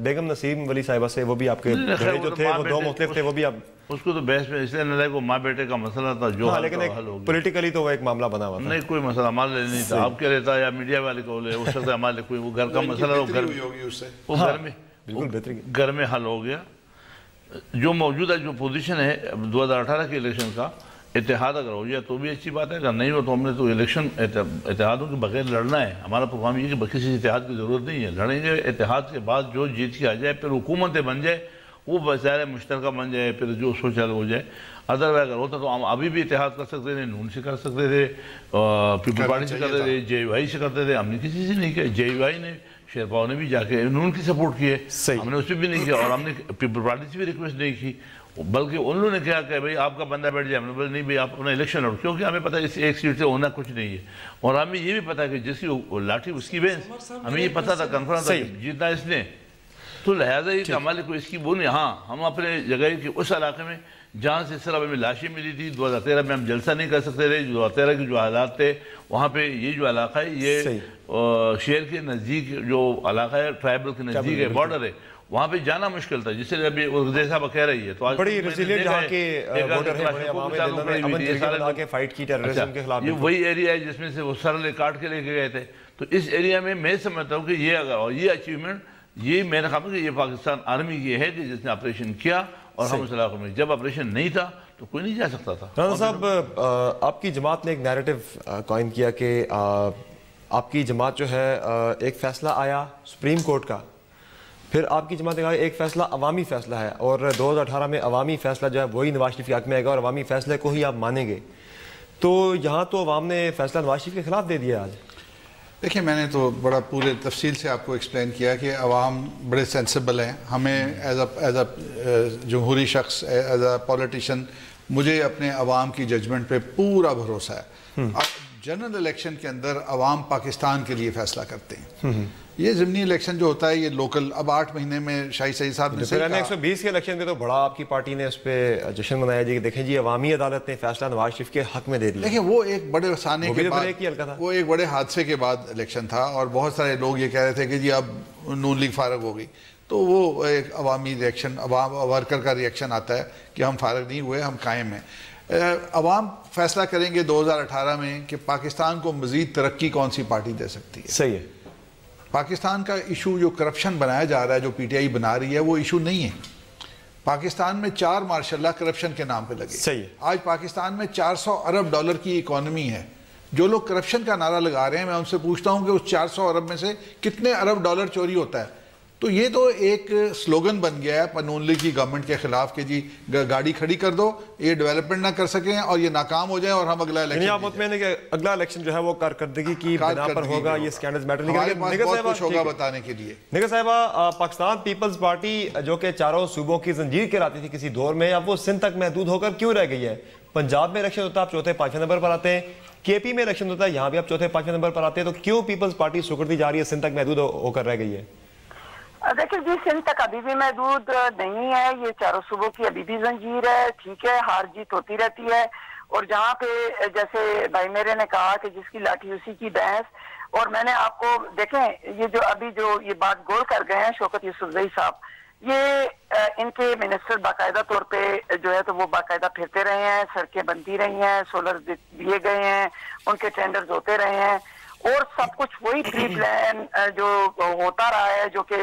Speaker 2: बेगम नसीम वली साहिबा से, वो भी आपके जो थे वो 2 मुख्तलिफ थे, वो भी आप
Speaker 4: उसको तो बहस में इसलिए न वो माँ बेटे का मसला था जो
Speaker 2: लेकिन पॉलिटिकली तो वो एक मामला बना हुआ था।
Speaker 4: नहीं, कोई मसला हमारे लिए नहीं था। आप कह रहता या मीडिया वाले को ले, हो सकता है हमारे कोई वो घर का मसला हो, घर में हल हो गया। जो मौजूदा जो पोजीशन है 2018 के इलेक्शन का, इत्तेहाद अगर हो जाए तो भी अच्छी बात है, अगर नहीं हो तो हमने तो इलेक्शन इत्तेहादों के बगैर लड़ना है। हमारा प्रोग्राम ये कि किसी इत्तेहाद की ज़रूरत नहीं है, लड़ेंगे। इत्तेहाद के बाद जो जीत के आ जाए, फिर हुकूमतें बन जाए, वो बाज़ार मुश्तरका बन जाए, फिर जो सोचा हो जाए। अदरवाइज अगर होता तो हम अभी भी इत्तेहाद कर सकते थे, नून से कर सकते थे, पीपल पार्टी से करते थे, JUI से करते थे। हमने किसी से नहीं किया। JUI ने, शेरपाव ने भी जाके नून की सपोर्ट की है, हमने उससे भी नहीं किया, और हमने पीपल पार्टी से भी रिक्वेस्ट नहीं की। बल्कि उन लोगों ने क्या कि भाई आपका बंदा बैठ जाए, हमने बोला नहीं भाई आप अपना इलेक्शन लड़ो, क्योंकि हमें पता है इस एक सीट से होना कुछ नहीं है। और हमें ये भी पता है कि जिसकी लाठी उसकी बेंच, हमें ये पता था कन्फर्म था जीतना इसने, तो लिहाजा ही हमारे को इसकी वो नहीं। हाँ, हम अपने जगह के उस इलाके में जहाँ से सिर्फ हमें लाशें मिली थी, 2013 में हम जलसा नहीं कर सकते थे। 2013 के जो हालात थे वहाँ पे, ये जो इलाका है ये शहर के नज़दीक जो इलाका है, ट्राइबल के नज़दीक है, बॉर्डर है, वहाँ पे जाना मुश्किल था, जिससे अभी जैसा कह रही है। तो आज
Speaker 2: बड़ी रेजिलिएंट यहाँ के वोटर है, बड़े आवाम है, अमन तरीके से आके फाइट की टेररिज्म के खिलाफ।
Speaker 4: ये वही एरिया है जिसमें से वो सरले काट के लेके गए थे। तो इस एरिया में मैं समझता हूँ कि ये अगर ये अचीवमेंट, ये मेरे ख्याल में ये पाकिस्तान आर्मी की है कि जिसने ऑपरेशन किया, और हम उस इलाके में जब ऑपरेशन नहीं था तो कोई नहीं जा सकता था।
Speaker 2: राना साहब, आपकी जमात ने एक नैरेटिव कॉइन किया कि आपकी जमात जो है, एक फैसला आया सुप्रीम कोर्ट का, फिर आपकी जमात ने कहा एक फैसला अवामी फैसला है, और 2018 में अवामी फैसला जो है वही नवाज शरीफ के हक में आएगा और अवामी फैसले को ही आप मानेंगे। तो यहाँ तो अवाम ने फैसला नवाज शरीफ के खिलाफ दे दिया आज।
Speaker 5: देखिए, मैंने तो बड़ा पूरे तफसील से आपको एक्सप्लेन किया कि अवाम बड़े सेंसिबल हैं। हमें एज अ जमहूरी शख्स, एज अ पॉलिटिशियन, मुझे अपने अवाम की जजमेंट पे पूरा भरोसा है। अब जनरल इलेक्शन के अंदर अवाम पाकिस्तान के लिए फैसला करते हैं। ये ज़मीनी इलेक्शन जो होता है ये लोकल, अब 8 महीने में शाही सईद साहब ने
Speaker 2: 120 के इलेक्शन में तो बड़ा आपकी पार्टी ने उस पर जश्न मनाया जी, देखें जी अवामी अदालत ने फैसला नवाज शरीफ के हक में दे दिया।
Speaker 5: देखिए, वो एक बड़े साने के बाद, वो एक बड़े हादसे के बाद इलेक्शन था, और बहुत सारे लोग ये कह रहे थे कि जी अब नून लीग फारग हो गई। तो वो एक अवामी रिएक्शन, वर्कर का रिएक्शन आता है कि हम फारग नहीं हुए, हम कायम हैं। अवाम फैसला करेंगे 2018 में कि पाकिस्तान को मज़ीद तरक्की कौन सी पार्टी दे सकती है।
Speaker 2: सही है।
Speaker 5: पाकिस्तान का इशू जो करप्शन बनाया जा रहा है, जो PTI बना रही है, वो इशू नहीं है। पाकिस्तान में 4 मार्शल्ला करप्शन के नाम पे लगे।
Speaker 2: सही है।
Speaker 5: आज पाकिस्तान में 400 अरब डॉलर की इकॉनमी है। जो लोग करप्शन का नारा लगा रहे हैं, मैं उनसे पूछता हूं कि उस 400 अरब में से कितने अरब डॉलर चोरी होता है। तो ये तो एक स्लोगन बन गया है नून लीग की गवर्नमेंट के खिलाफ कि जी गाड़ी खड़ी कर दो, ये डेवलपमेंट ना कर सकें और ये नाकाम हो जाए और हम अगला इलेक्शन।
Speaker 2: आप मुतमईन हैं कि अगला इलेक्शन जो है वो कारकर्दगी की बिना पर होगा, ये स्कैंडल्स मैटर नहीं
Speaker 5: करेंगे। हमारे पास बहुत कुछ होगा बताने के लिए।
Speaker 2: निगर साहिबा, पाकिस्तान पीपल्स पार्टी जो कि चारों सूबों की जंजीर कहलाती थी किसी दौर में, अब वो सिंध तक महदूद होकर क्यों रह गई है? पंजाब में इलेक्शन होता है, आप चौथे 5वें नंबर पर आते हैं। KP में इलेक्शन होता है, यहाँ भी आप चौथे 5वें नंबर पर आते हैं। तो क्यों पीपल्स पार्टी सुकड़ती जा रही है, सिंध तक महदूद होकर रह गई है?
Speaker 6: देखिए जी, सिंध तक अभी भी महदूद नहीं है। ये चारों सूबों की अभी भी जंजीर है। ठीक है, हार जीत होती रहती है। और जहाँ पे जैसे भाई मेरे ने कहा कि जिसकी लाठी उसी की भैंस, और मैंने आपको देखें ये जो अभी जो ये बात गोल कर गए हैं शौकत यूसुफजई साहब, ये इनके मिनिस्टर बाकायदा तौर पे जो है तो वो बाकायदा फिरते रहे हैं, सड़कें बनती रही हैं, सोलर दिए गए हैं, उनके टेंडर्स होते रहे हैं और सब कुछ वही प्री प्लान जो होता रहा है, जो कि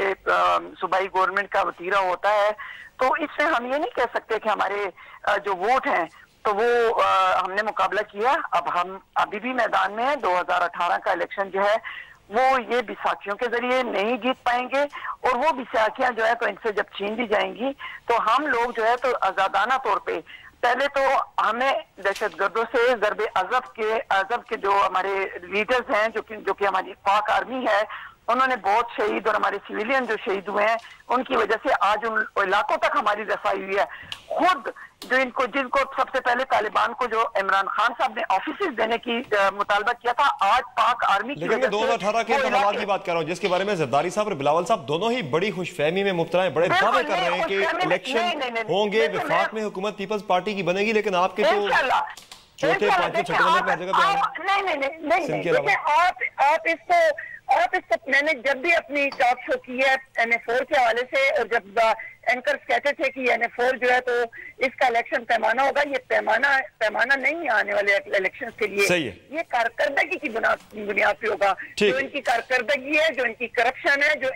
Speaker 6: सूबाई गवर्नमेंट का वतीरा होता है। तो इसमें हम ये नहीं कह सकते कि हमारे जो वोट हैं तो वो हमने मुकाबला किया। अब हम अभी भी मैदान में है। 2018 का इलेक्शन जो है वो ये बैसाखियों के जरिए नहीं जीत पाएंगे और वो बैसाखियां जो है तो इनसे जब छीन दी जाएंगी तो हम लोग जो है तो आजादाना तौर पे पहले तो हमें दहशतगर्दों से ज़रबे अज़ब के जो हमारे लीडर्स हैं जो कि हमारी पाक आर्मी है, उन्होंने बहुत शहीद और हमारे सिविलियन जो शहीद हुए हैं उनकी वजह से आज उन इलाकों तक हमारी रसाई हुई है। खुद जो जिनको सबसे पहले तालिबान को जो इमरान खान साहब ने ऑफिस देने की मुतालबा किया था, आज पाक आर्मी की
Speaker 2: लेकिन मैं 2018 के इंतखाबात की बात कर रहा हूँ जिसके बारे में जरदारी साहब और बिलावल साहब दोनों ही बड़ी खुशफहमी में मुब्तला हैं, बड़े दावे कर रहे हैं कि इलेक्शन होंगे, वफाक में हुकूमत पीपल्स पार्टी की बनेगी, लेकिन आपके तो चौथे 5वें 6वें नंबर पर जगह पे आप इसको मैंने जब भी अपनी टॉक शो की है NF4 के हवाले से, और जब एंकर्स कहते थे कि NF4 जो है तो इसका इलेक्शन पैमाना होगा, ये पैमाना नहीं आने वाले इलेक्शन के लिए। ये कारकर्दगी की बुनियाद पे होगा। जो इनकी कारकर्दगी है, जो इनकी करप्शन है, जो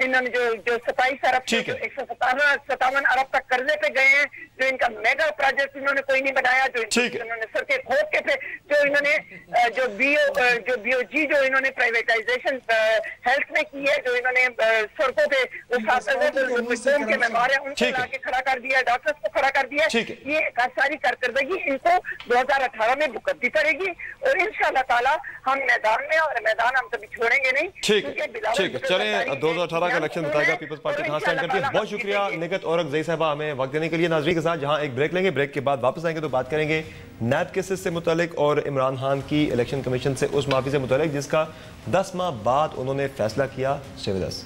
Speaker 2: इन्होंने जो 27 अरब से 157 अरब तक कर्जे पे गए हैं, जो इनका मेगा प्रोजेक्ट इन्होंने कोई नहीं बनाया, जो इन्होंने सड़कें खोद के थे, जो इन्होंने जो BOG जो इन्होंने प्राइवेटाइजेशन हेल्थ में की है, जो इन्होंने सड़कों पे के बीमार है उनको लाके खड़ा कर दिया, डॉक्टर्स को खड़ा कर दिया। ये सारी कारकर्दगी इनको 2018 में भुगतनी पड़ेगी और इंशाअल्लाह ताला हम मैदान में, और मैदान हम कभी छोड़ेंगे नहीं। ठीक है, चलें 2018 का इलेक्शन बताएगा पीपल्स पार्टी कहां स्टैंड करती है। बहुत शुक्रिया निगत और ज़ई साहबा हमें वक्त देने के लिए। नाज़रीन के साथ जहां एक ब्रेक लेंगे, ब्रेक के बाद वापस आएंगे तो बात करेंगे नैब केसेस से मुतालिक और इमरान खान की इलेक्शन कमीशन से उस माफी से मुतालिक जिसका 10 माह बाद उन्होंने फैसला किया। Stay with us.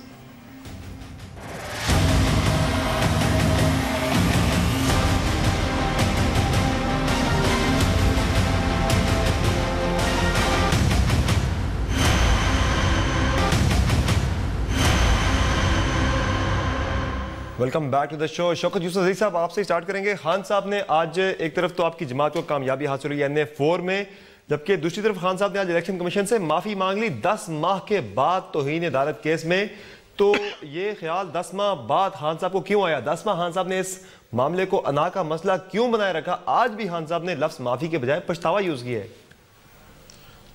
Speaker 2: Welcome back to the show. Shaukat Yusufzai sahab, आपसे स्टार्ट करेंगे। खान साहब ने आज एक तरफ तो आपकी जमात को कामयाबी हासिल हुई NF4 में, जबकि दूसरी तरफ खान साहब ने आज इलेक्शन कमीशन से माफी मांग ली 10 माह के बाद तौहीन अदालत केस में। तो ये ख्याल 10 माह बाद खान साहब को क्यों आया? 10 माह खान साहब ने इस मामले को अना का मसला क्यों बनाए रखा? आज भी खान साहब ने लफ्ज माफी के बजाय पछतावा यूज किया है।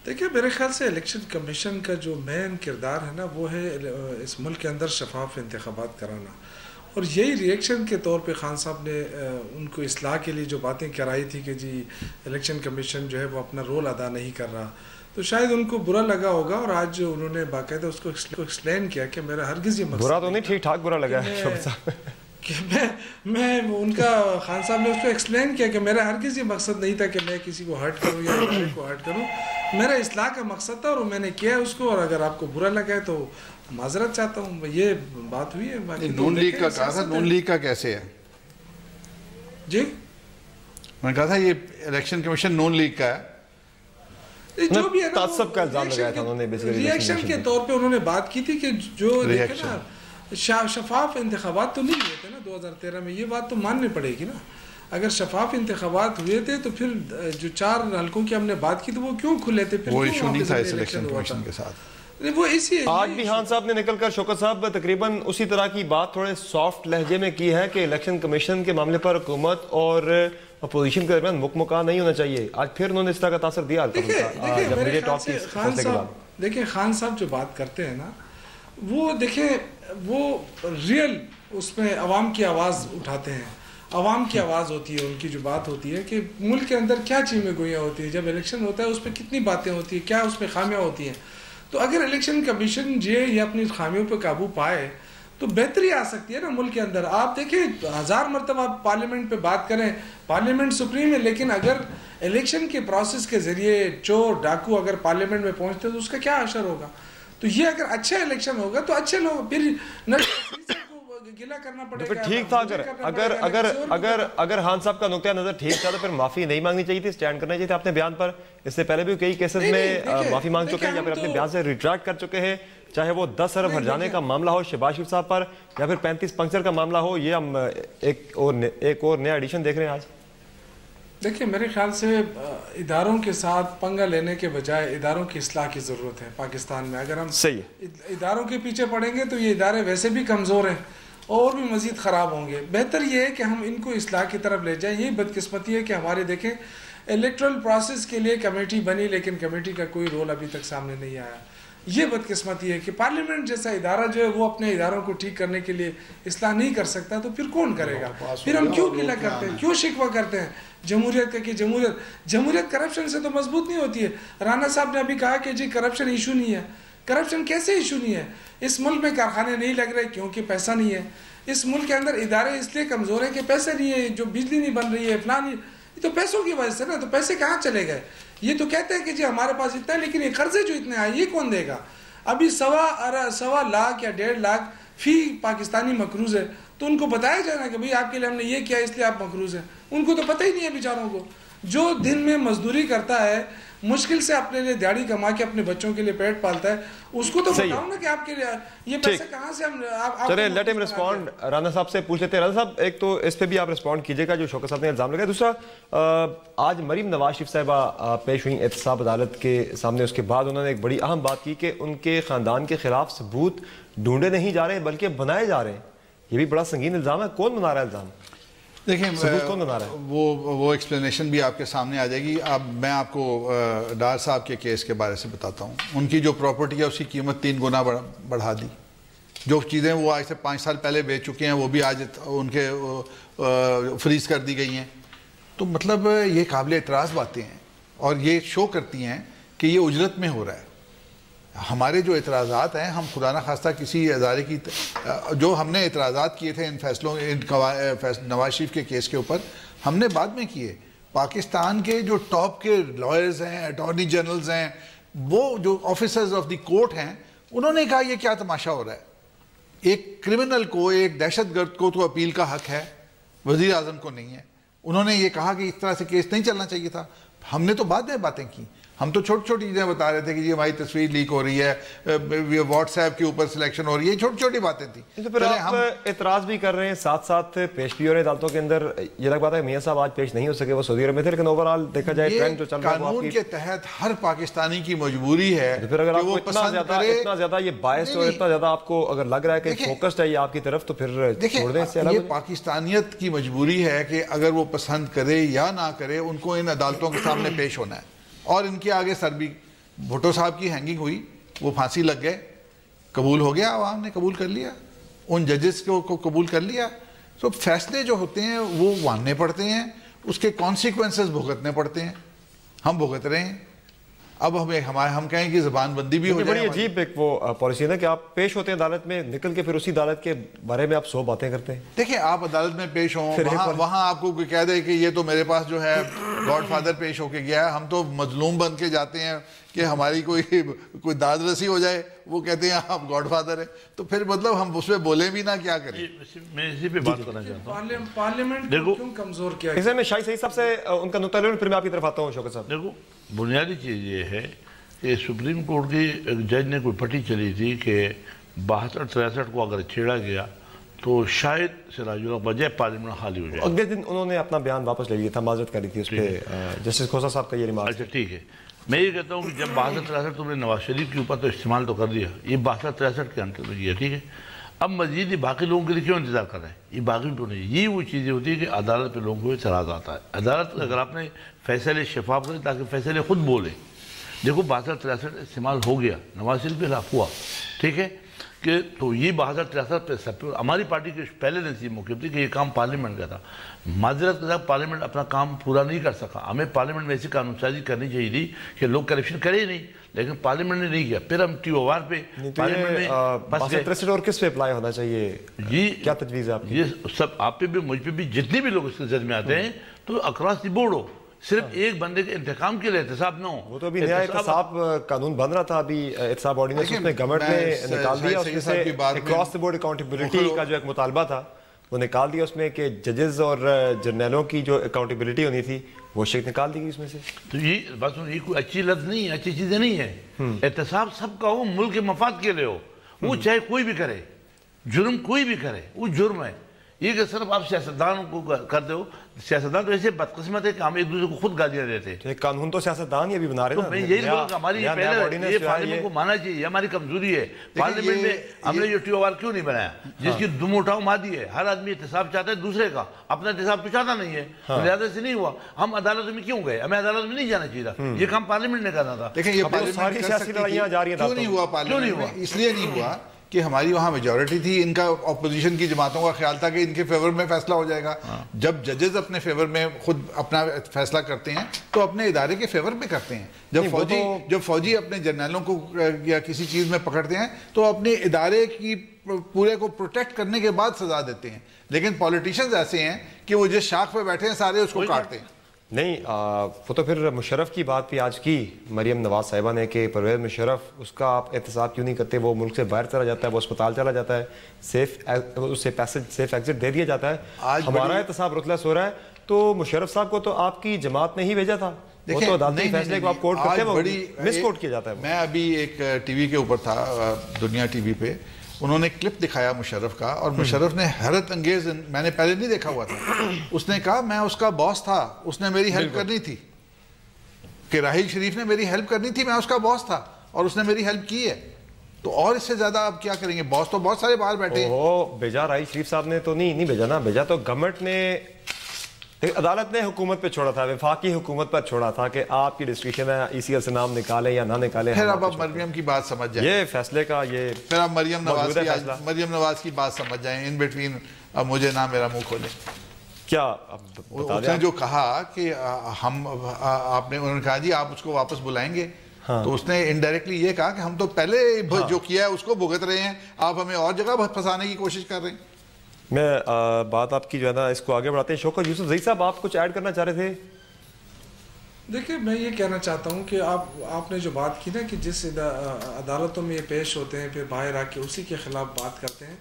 Speaker 3: देखिए, मेरे ख्याल से इलेक्शन कमीशन का जो मेन किरदार है ना, वो है इस मुल्क के अंदर शफाफ इंतखाबात कराना, और यही रिएक्शन के तौर पे खान साहब ने उनको इस्लाह के लिए जो बातें कराई थी कि जी इलेक्शन कमीशन जो है वो अपना रोल अदा नहीं कर रहा, तो शायद उनको बुरा लगा होगा। और आज जो उन्होंने बाकायदा उसको एक्सप्लेन किया कि मेरा हरगिज़ ये मकसद
Speaker 2: बुरा तो नहीं, ठीक ठाक बुरा लगा है
Speaker 3: कि मैं उनका खान साहब ने उसको एक्सप्लेन किया कि मेरा हरगिज़ ये मकसद नहीं था कि मैं किसी को हर्ट करूँ या किसी को हर्ट करूँ, मेरा इस्लाह का मकसद था और मैंने किया उसको, और अगर आपको बुरा लगा है तो माजरत चाहता हूँ। ये बात हुई है।
Speaker 5: नून लीग का कहा था, नून लीग का कैसे है
Speaker 3: जी?
Speaker 5: मैंने कहा था ये इलेक्शन कमीशन नून लीग का है।
Speaker 3: जो भी है ना,
Speaker 2: सबका इल्जाम लगाया था उन्होंने,
Speaker 3: रिएक्शन के तौर पे उन्होंने बात की थी कि जो देखे ना शफाफ इंतखाबात तो नहीं हुए थे ना 2013 में, ये बात तो माननी पड़ेगी ना। अगर शफाफ इंतखाबात हुए थे तो फिर जो 4 हलकों की हमने बात की तो वो क्यों खुले थे, फिर
Speaker 5: वो
Speaker 3: क्यों
Speaker 5: इशू
Speaker 3: वहाँ
Speaker 5: नहीं
Speaker 3: पे
Speaker 5: था
Speaker 3: ज़मीनी
Speaker 5: इलेक्शन
Speaker 3: इलेक्शन हुआ
Speaker 5: कमीशन
Speaker 3: था?
Speaker 5: के साथ।
Speaker 3: वो इसी
Speaker 2: आज भी खान साहब ने निकलकर शौकत साहब तकरीबन उसी तरह की बात थोड़े सॉफ्ट लहजे में की है कि इलेक्शन कमीशन के मामले पर हुकूमत और अपोजिशन के दरमियान मुकमुका नहीं होना चाहिए। आज फिर उन्होंने इस तरह का तासर दिया।
Speaker 3: देखिए खान साहब जो बात करते हैं ना, वो देखें वो रियल उसमें अवाम की आवाज़ उठाते हैं। अवाम की आवाज़ होती है, उनकी जो बात होती है कि मुल्क के अंदर क्या चीज़ें गोइयाँ होती है, जब इलेक्शन होता है उस पर कितनी बातें होती है, क्या उसमें खामियाँ होती हैं। तो अगर इलेक्शन कमीशन ये अपनी खामियों पर काबू पाए तो बेहतरी आ सकती है ना मुल्क के अंदर। आप देखिए 1000 मरतबा आप पार्लियामेंट पे बात करें, पार्लियामेंट सुप्रीम है, लेकिन अगर इलेक्शन के प्रोसेस के जरिए चोर डाकू अगर पार्लियामेंट में पहुंचते तो उसका क्या असर होगा। तो ये अगर अच्छा इलेक्शन होगा तो अच्छे लोग फिर गिला करना पड़ेगा।
Speaker 2: ठीक था। अगर खान साहब का नुक्ता नजर ठीक था तो फिर माफी नहीं मांगनी चाहिए थी, स्टैंड करना चाहिए था अपने बयान पर। इससे पहले भी कई केसेस में माफी मांग चुके हैं या फिर अपने बयान से रिट्रैक्ट कर चुके हैं, चाहे वो 10 अरब हर्जाने का मामला हो शहबाज शरीफ साहब पर या फिर 35 पंक्चर का मामला हो। ये हम एक और नया एडिशन देख रहे हैं आज।
Speaker 3: देखिए मेरे ख्याल से इदारों के साथ पंगा लेने के बजाय इदारों की इस्लाह की ज़रूरत है पाकिस्तान में। अगर हम
Speaker 2: सही
Speaker 3: इदारों के पीछे पड़ेंगे तो ये इदारे वैसे भी कमज़ोर हैं और भी मज़ीद ख़राब होंगे। बेहतर ये है कि हम इनको इस्लाह की तरफ ले जाएं। यही बदकिस्मती है कि हमारे देखें इलेक्ट्रल प्रोसेस के लिए कमेटी बनी लेकिन कमेटी का कोई रोल अभी तक सामने नहीं आया। ये बदकिस्मती है कि पार्लियामेंट जैसा इदारा जो है वो अपने इदारों को ठीक करने के लिए इस्लाह नहीं कर सकता, तो फिर कौन करेगा। फिर हम क्यों गिला करते हैं, क्यों शिकवा करते हैं जमहूरियत का कि जमहूरियत करप्शन से तो मजबूत नहीं होती है। राना साहब ने अभी कहा कि जी करप्शन इशू नहीं है। करप्शन कैसे इशू नहीं है? इस मुल्क में कारखाने नहीं लग रहे क्योंकि पैसा नहीं है। इस मुल्क के अंदर इदारे इसलिए कमज़ोर हैं कि पैसे नहीं है, जो बिजली नहीं बन रही है फलानी, ये तो पैसों की वजह से ना। तो पैसे कहाँ चले गए? ये तो कहते हैं कि जी हमारे पास इतना है, लेकिन ये कर्जे जो इतने आए ये कौन देगा? अभी 1.25 लाख या 1.5 लाख फी पाकिस्तानी मकरूज़ है, तो उनको बताया जाए ना कि भाई आपके लिए हमने ये किया इसलिए आप मकरूज़ हैं। उनको तो पता ही नहीं है बेचारों को। जो दिन में मजदूरी करता है, मुश्किल से अपने लिए दिहाड़ी कमा के अपने बच्चों के लिए पेट पालता है, उसको तो बताओ ना कि आपके लिए ये पैसे कहाँ से हम
Speaker 2: चलिए लेट हिम रिस्पॉन्ड। राना साहब से पूछ लेते हैं। राना साहब, एक तो इस पे भी आप रिस्पॉन्ड कीजिएगा जो शौकत साहब ने इल्जाम लगाया। दूसरा, आज मरीम नवाज शरीफ साहिबा पेश हुई एहतसाब अदालत के सामने। उसके बाद उन्होंने एक बड़ी अहम बात की कि उनके खानदान के खिलाफ सबूत ढूंढे नहीं जा रहे बल्कि बनाए जा रहे हैं। ये भी बड़ा संगीन इल्जाम है। कौन बना रहा है इल्जाम?
Speaker 5: देखिए
Speaker 2: कौन बना रहा है?
Speaker 5: वो एक्सप्लेनेशन भी आपके सामने आ जाएगी। अब मैं आपको डार साहब के केस के बारे से बताता हूँ। उनकी जो प्रॉपर्टी है उसकी कीमत 3 गुना बढ़ा दी। जो चीज़ें वो आज से 5 साल पहले बेच चुके हैं वो भी आज उनके फ्रीज कर दी गई हैं। तो मतलब ये काबिल एतराज़ बातें हैं और ये शो करती हैं कि ये उजरत में हो रहा है। हमारे जो एतराज़ात हैं, हम खुदा न खास्ता किसी अदारे की जो हमने एतराज़ात किए थे इन फैसलों नवाज शरीफ के केस के ऊपर, हमने बाद में किए। पाकिस्तान के जो टॉप के लॉयर्स हैं, अटॉर्नी जनरल्स हैं, वो जो ऑफिसर्स ऑफ द कोर्ट हैं, उन्होंने कहा ये क्या तमाशा हो रहा है। एक क्रिमिनल को, एक दहशतगर्द को तो अपील का हक है, वज़ीर आज़म को नहीं है। उन्होंने ये कहा कि इस तरह से केस नहीं चलना चाहिए था। हमने तो बाद में बातें की। हम तो छोटी छोटी चीज़ें बता रहे थे कि जी हमारी तस्वीर लीक हो रही है, व्हाट्सएप के ऊपर सिलेक्शन हो रही है, छोटी छोटी बातें थी।
Speaker 2: तो फिर आप एतराज़ भी कर रहे हैं, साथ साथ पेश भी हो रहे हैं अदालतों के अंदर। ये लग बात है मियां साहब आज पेश नहीं हो सके, वो सऊदी अरब में थे, लेकिन ओवरऑल देखा जाए ट्रेंड जो चल रहा है
Speaker 5: कानून के तहत हर पाकिस्तानी की मजबूरी है।
Speaker 2: तो फिर अगर आपको इतना ज्यादा ये बायस और इतना ज्यादा आपको अगर लग रहा है कि फोकस्ड है ये आपकी तरफ, तो फिर छोड़ दें इससे अलग।
Speaker 5: ये पाकिस्तानियत की मजबूरी है कि अगर वो पसंद करे या ना करे, उनको इन अदालतों के सामने पेश होना है। और इनके आगे सर भी, भुट्टो साहब की हैंगिंग हुई, वो फांसी लग गए, कबूल हो गया, आवाम ने कबूल कर लिया, उन जजेस को कबूल कर लिया। तो फैसले जो होते हैं वो मानने पड़ते हैं, उसके कॉन्सिक्वेंसेस भुगतने पड़ते हैं। हम भुगत रहे हैं। अब हम कहें कि ज़बानबंदी भी हो जाए।
Speaker 2: बड़ी अजीब एक वो पॉलिसी है ना कि आप पेश होते हैं अदालत में, निकल के फिर उसी अदालत के बारे में आप 100 बातें करते हैं।
Speaker 5: देखिए आप अदालत में पेश हों, वहाँ आपको कोई कह दे कि ये तो मेरे पास जो है गॉडफादर पेश होके गया है, हम तो मजलूम बन के जाते हैं कि हमारी कोई दाद रसी हो जाए, वो कहते हैं आप गॉडफादर है। तो फिर मतलब हम उसमें बोले भी ना, क्या करें।
Speaker 4: मैं इसी पे बात करना चाहता हूँ।
Speaker 3: पार्लियामेंट क्यों कमजोर किया?
Speaker 2: इसे मैं शाही सही साहब से उनका नुक्ता ले लूं, फिर मैं आपकी तरफ आता हूँ शौकत साहब।
Speaker 4: देखो बुनियादी चीज़ ये है कि सुप्रीम कोर्ट की एक जज ने कोई पट्टी चली थी कि 72-63 को अगर छेड़ा गया तो शायद सिराजुल हक बजाय पार्लियामेंट खाली हो जाए।
Speaker 2: अगले दिन उन्होंने अपना बयान वापस ले लिया था, माजरत करी थी उस पर जस्टिस खोसा साहब का ये रिमार्क।
Speaker 4: अच्छा ठीक है, मैं ये कहता हूँ कि जब 62-63 तुमने नवाज शरीफ के ऊपर तो इस्तेमाल तो कर दिया, ये 62-63 के अंतर में किया, ठीक है। अब मजीद ये बाकी लोगों के लिए क्यों इंतजार कर रहे हैं? ये बाकी तो नहीं, ये वो चीज़ें होती है कि अदालत पे लोगों को इतराज़ आता है। अदालत अगर आपने फैसले शफाफ करें ताकि फैसले खुद बोले, देखो 62-63 इस्तेमाल हो गया, नवाज शरीफ के खिलाफ हुआ, ठीक है कि तो ये 62-63 पे सब हमारी पार्टी के पहले नसीब मौके थी कि ये काम पार्लियामेंट का था। माजरत के साथ पार्लियामेंट अपना काम पूरा नहीं कर सका। हमें पार्लियामेंट में ऐसी कानून साजी करनी चाहिए थी कि लोग करप्शन करे ही नहीं, लेकिन पार्लियामेंट ने नहीं किया। फिर हम TOR पे पार्लियामेंट में
Speaker 2: और किस पे अप्लाई होना चाहिए,
Speaker 4: ये
Speaker 2: क्या तजवीज़ है आपकी?
Speaker 4: ये सब आप पे भी मुझ पे भी जितने भी लोग इसके जज में आते हैं तो अक्रॉस द बोर्ड हो, सिर्फ एक बंदे के इंतकाम के लिए एहतसाब न हो।
Speaker 2: वो तो अभी नया एहतसाब कानून बन रहा था, अभी एहतसाब ऑर्डिनेंस उसमें गवर्नमेंट ने निकाल दिया, उसमें से अक्रॉस द बोर्ड अकाउंटेबिलिटी का जो एक मुतालबा था वो निकाल दिया उसमें कि जजेस और जर्नलों की जो अकाउंटेबिलिटी होनी थी वो शिक निकाल दी गई उसमें से।
Speaker 4: तो ये बस ये कोई अच्छी लफ्ज़ नहीं है, अच्छी चीज़ें नहीं है। एहतसाब सबका हो, मुल्क के मफाद के लिए हो, वो चाहे कोई भी करे, जुर्म कोई भी करे वो जुर्म है। ये कि सिर्फ आप सियासतदान को करते हो, सियासतदान तो ऐसे बदकिस्मत है कि हम एक दूसरे को खुद गालियां देते हैं।
Speaker 2: तो कानून तो सियासतदान ही अभी बना रहे हैं।
Speaker 4: तो मैं यही बोलूँगा हमारी पहले ये पार्लियामेंट को मानना चाहिए, ये हमारी कमजोरी है। पार्लियामेंट में हमने ये TOR क्यों नहीं बनाया जिसकी दुम उठाओ मादी है, हर आदमी एहतसाब चाहता है दूसरे का, अपना एहतसाब तो चाहता नहीं है, लिहाजा से नहीं हुआ। हम अदालत में क्यों गए? हमें अदालत में नहीं जाना चाहिए था, ये काम पार्लियामेंट ने करना था।
Speaker 5: देखिए ये
Speaker 2: सारी सियासी लड़ाइयां जारी हैं,
Speaker 5: क्यों नहीं हुआ पार्लियामेंट में? इसलिए नहीं हुआ कि हमारी वहाँ मेजॉरिटी थी, इनका ऑपोजिशन की जमातों का ख्याल था कि इनके फेवर में फैसला हो जाएगा। जब जजेस अपने फेवर में खुद अपना फैसला करते हैं तो अपने इदारे के फेवर में करते हैं। जब फौजी अपने जर्नलों को या किसी चीज़ में पकड़ते हैं तो अपने इदारे की पूरे को प्रोटेक्ट करने के बाद सजा देते हैं। लेकिन पॉलिटिशियंस ऐसे हैं कि वो जिस शाख पे बैठे हैं सारे उसको काटते हैं।
Speaker 2: नहीं, वो तो फिर मुशर्रफ की बात भी आज की मरियम नवाज साहिबा ने कि परवेज़ मुशर्रफ उसका आप एहतसाब क्यों नहीं करते? वो मुल्क से बाहर चला जाता है, वो अस्पताल चला जाता है, उससे पैसेज सेफ एग्जिट दे दिया जाता है। हमारा एहतसाब रुतलस हो रहा है तो मुशर्रफ साहब को तो आपकी जमात ने ही भेजा था, वो तो अदालती फैसले को आप कोर्ट करते हैं, वो मिसकोट किया जाता है।
Speaker 5: मैं अभी एक टीवी के ऊपर था, दुनिया टीवी पे, उन्होंने क्लिप दिखाया मुशर्रफ का और मुशर्रफ ने हैरत अंगेज, मैंने पहले नहीं देखा हुआ था, उसने कहा मैं उसका बॉस था, उसने मेरी हेल्प करनी थी, कि राहील शरीफ ने मेरी हेल्प करनी थी, मैं उसका बॉस था और उसने मेरी हेल्प की है। तो और इससे ज्यादा आप क्या करेंगे? बॉस तो बहुत सारे बाहर बैठे हैं।
Speaker 2: भेजा राहील शरीफ साहब ने तो नहीं भेजा ना, भेजा तो गवर्नमेंट ने, अदालत ने हुकूमत पे छोड़ा था, वफाकी हुकूमत पर छोड़ा था कि आपकी डिस्क्रिप्शन है, ECL से नाम निकाले या ना निकाले।
Speaker 5: फिर अब आप मरियम की बात समझ जाए,
Speaker 2: ये फैसले का ये
Speaker 5: फिर आप मरियम नवाज की बात समझ जाए। इन बिटवीन अब मुझे ना मेरा मुंह खोले।
Speaker 2: क्या
Speaker 5: उसने जो कहा कि उन्होंने कहा जी आप उसको वापस बुलाएंगे, तो उसने इनडायरेक्टली ये कहा कि हम तो पहले जो किया है उसको भुगत रहे हैं, आप हमें और जगह फंसाने की कोशिश कर रहे हैं।
Speaker 2: मैं बात आपकी जो है ना इसको आगे बढ़ाते हैं। शौकत यूसुफ ज़ई साहब, आप कुछ ऐड करना चाह रहे थे?
Speaker 3: देखिए, मैं ये कहना चाहता हूँ कि आपने जो बात की ना कि जिस अदालतों में ये पेश होते हैं फिर बाहर आके उसी के खिलाफ बात करते हैं,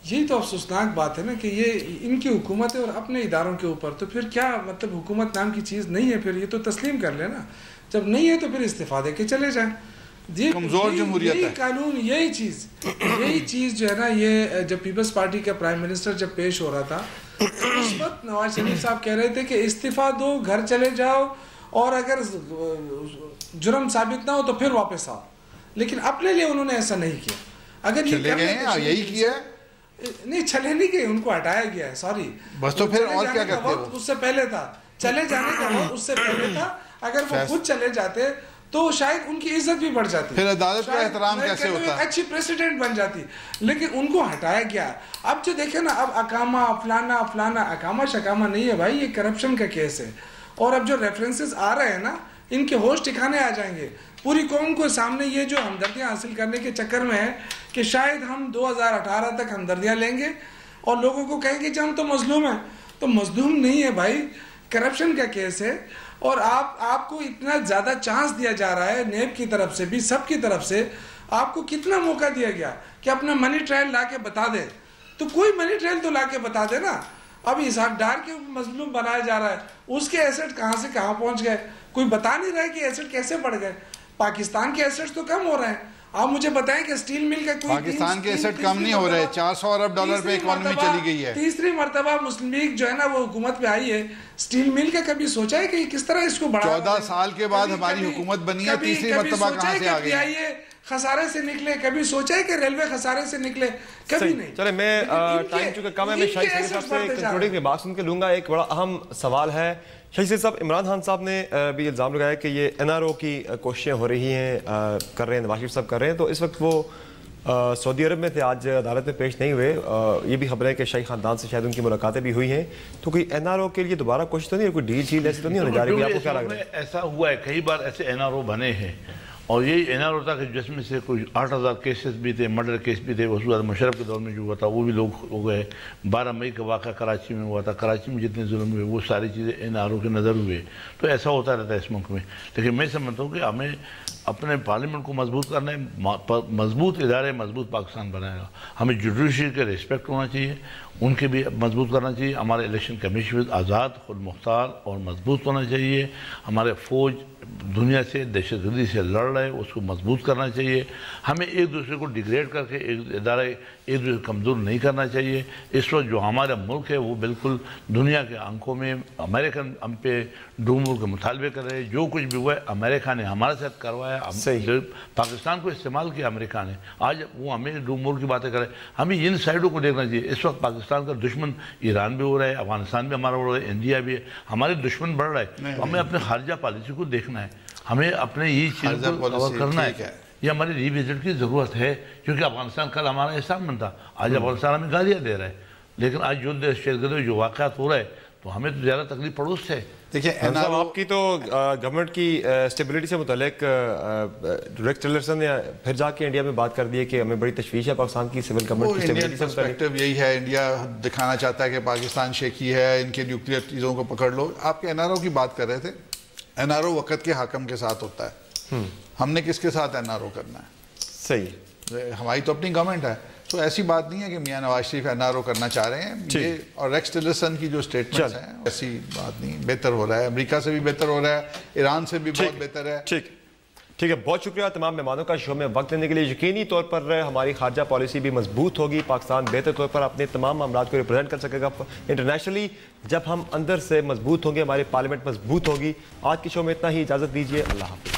Speaker 3: यही तो अफसोसनाक बात है ना कि ये इनकी हुकूमत है और अपने इदारों के ऊपर, तो फिर क्या मतलब हुकूमत नाम की चीज़ नहीं है, फिर ये तो तस्लीम कर लेना, जब नहीं है तो फिर इस्तीफा दे के चले जाएं।
Speaker 5: कमजोर जमहूरियत है
Speaker 3: कानून, यही चीज़ जो है ना, ये जब पीपल्स पार्टी का प्राइम मिनिस्टर जब पेश हो रहा था तो उस वक्त नवाज शरीफ साहब कह रहे थे कि इस्तीफा दो, घर चले जाओ और अगर जुर्म साबित ना हो तो फिर वापस आओ, लेकिन अपने लिए उन्होंने ऐसा नहीं किया। अगर
Speaker 5: यही किया
Speaker 3: नहीं, चले नहीं गए, उनको हटाया गया है, सॉरी
Speaker 5: बस। तो फिर और क्या करते हो?
Speaker 3: उससे पहले था चले जाने का वक्त, उससे पहले था, अगर वो खुद चले जाते तो शायद उनकी इज्जत भी बढ़ जाती,
Speaker 5: फिर अदालत का एहतराम कैसे होता,
Speaker 3: अच्छी प्रेसिडेंट बन जाती, लेकिन उनको हटाया गया। अब जो देखे ना, अब अकामा फलाना फलाना, अकामा शकामा नहीं है भाई, ये करप्शन का केस है। और अब जो रेफरेंसेस आ रहे हैं ना, इनके होश ठिकाने आ जाएंगे। पूरी कौम को सामने ये जो हमदर्दियाँ हासिल करने के चक्कर में है कि शायद हम 2018 तक हमदर्दियाँ लेंगे और लोगों को कहेंगे कि हम तो मजलूम हैं, तो मजलूम नहीं है भाई, करप्शन का केस है। और आपको इतना ज़्यादा चांस दिया जा रहा है, नेब की तरफ से भी, सब की तरफ से आपको कितना मौका दिया गया कि अपना मनी ट्रायल ला के बता दे, तो कोई मनी ट्रायल तो ला के बता दे ना। अब इसहाक डार के मजलूम बनाया जा रहा है, उसके एसेट कहाँ से कहाँ पहुँच गए, कोई बता नहीं रहा है कि एसेट कैसे बढ़ गए। पाकिस्तान के एसेट्स तो कम हो रहे हैं आप मुझे बताएं कि स्टील मिल का कोई
Speaker 5: पाकिस्तान के एसेट कम नहीं हो रहे, 400 अरब डॉलर पे इकोनॉमी चली गई है।
Speaker 3: तीसरी मर्तबा मुस्लिम लीग जो है ना वो हुकूमत पे आई है, स्टील मिल का कभी सोचा है कि किस तरह इसको बढ़ा?
Speaker 5: 14 साल के बाद हमारी हुकूमत बनी है, तीसरी मर्तबा कहाँ से आ गई?
Speaker 3: खसारे से निकले, कभी सोचा है कि रेलवे खसारे से निकले? कभी नहीं।
Speaker 2: चले मैं टाइम चूंकि कम है, मैं शाहिद सईद साहब से कंक्लूडिंग की बात सुन के लूंगा। एक बड़ा अहम सवाल है शाहिद सईद साहब, इमरान खान साहब ने भी इल्ज़ाम लगाया कि ये NRO की कोशिशें हो रही हैं, कर रहे हैं, नवाज शरीफ साहब कर रहे हैं। तो इस वक्त वो सऊदी अरब में थे, आज अदालत में पेश नहीं हुए। ये भी खबर है कि शाही खानदान से शायद उनकी मुलाकातें भी हुई हैं। तो कोई NRO के लिए दोबारा कोशिश तो नहीं है, कोई डील ऐसी तो नहीं होने जा रही? आपको क्या लग रहा है?
Speaker 4: ऐसा हुआ है, कई बार ऐसे NRO बने हैं और यही NRO था कि जिसमें से कोई 8000 केसेस भी थे, मर्डर केस भी थे। उसके बाद मुशर्रफ के दौर में जो हुआ था वो भी लोग हो गए। 12 मई का वाक़ा कराची में हुआ था, कराची में जितने जुल्म हुए वो सारी चीज़ें NRO के नज़र हुए। तो ऐसा होता रहता है इस मुल्क में। लेकिन मैं समझता हूँ कि हमें अपने पार्लियामेंट को मजबूत करना है, मजबूत इदारे मजबूत पाकिस्तान बनाएगा। हमें जुडिशरी के रिस्पेक्ट होना चाहिए, उनके भी मजबूत करना चाहिए। हमारे इलेक्शन कमीशन आज़ाद, खुद मुख्तार और मजबूत होना चाहिए। हमारे फ़ौज दुनिया से दहशतगर्दी से लड़ रहे, उसको मजबूत करना चाहिए। हमें एक दूसरे को डिग्रेड करके एक इदारे एक दूसरे कमज़ोर नहीं करना चाहिए। इस वक्त जो हमारा मुल्क है वो बिल्कुल दुनिया के आंखों में अमेरिकन हम पे डूमूर के मुतालबे कर रहे हैं। जो कुछ भी हुआ है अमेरिका ने हमारे साथ करवाया, पाकिस्तान को इस्तेमाल किया अमेरिका ने। आज वो हमें डूमूर की बातें करें। हमें इन साइडों को देखना चाहिए। इस वक्त पाकिस्तान का दुश्मन ईरान भी हो रहा है, अफगानिस्तान भी हमारा हो रहा है, इंडिया भी है, हमारे दुश्मन बढ़ रहा है। तो हमें अपने खारजा पॉलिसी को देखना है, हमें अपने ये चीज़ को कवर करना है। ये हमारी रिविजिट की ज़रूरत है, क्योंकि अफगानिस्तान कल हमारा एहसान बनता, आज अफगानिस्तान हमें गालियाँ दे रहा है। लेकिन आज जो दहशतगर्दी जो वाक़यात हो रहा है तो हमें तो ज़्यादा तकलीफ पड़ोस से।
Speaker 5: देखिए
Speaker 2: आपकी तो गवर्नमेंट की स्टेबिलिटी से मुतालिक रेक्स टिलरसन ने फिर जाके इंडिया में बात कर दी है कि हमें बड़ी तशवीश है पाकिस्तान की सिविल गवर्नमेंट की स्टेबिलिटी से मुतालिक।
Speaker 5: यही है, इंडिया दिखाना चाहता है कि पाकिस्तान शेकी है, इनके न्यूक्लियर चीज़ों को पकड़ लो। आपके NRO की बात कर रहे थे, NRO वक़्त के हाकम के साथ होता है, हमने किसके साथ NRO करना है?
Speaker 2: सही,
Speaker 5: हमारी तो अपनी गवर्नमेंट है। तो ऐसी बात नहीं है कि मियां नवाज शरीफ NRO करना चाह रहे हैं ये, और रेक्स टिलरसन की जो स्टेटमेंट्स हैं ऐसी बात नहीं। बेहतर हो रहा है, अमेरिका से भी बेहतर हो रहा है, ईरान से भी बहुत बेहतर है।
Speaker 2: ठीक है, बहुत शुक्रिया तमाम मेहमानों का शो में वक्त देने के लिए। यकीनी तौर पर हमारी खारजा पॉलिसी भी मजबूत होगी, पाकिस्तान बेहतर तौर पर अपने तमाम मामलों को रिप्रेजेंट कर सकेगा इंटरनेशनली। जब हम अंदर से मजबूत होंगे, हमारी पार्लियामेंट मजबूत होगी। आज की शो में इतना ही, इजाज़त दीजिए, अल्लाह हाफ़िज़।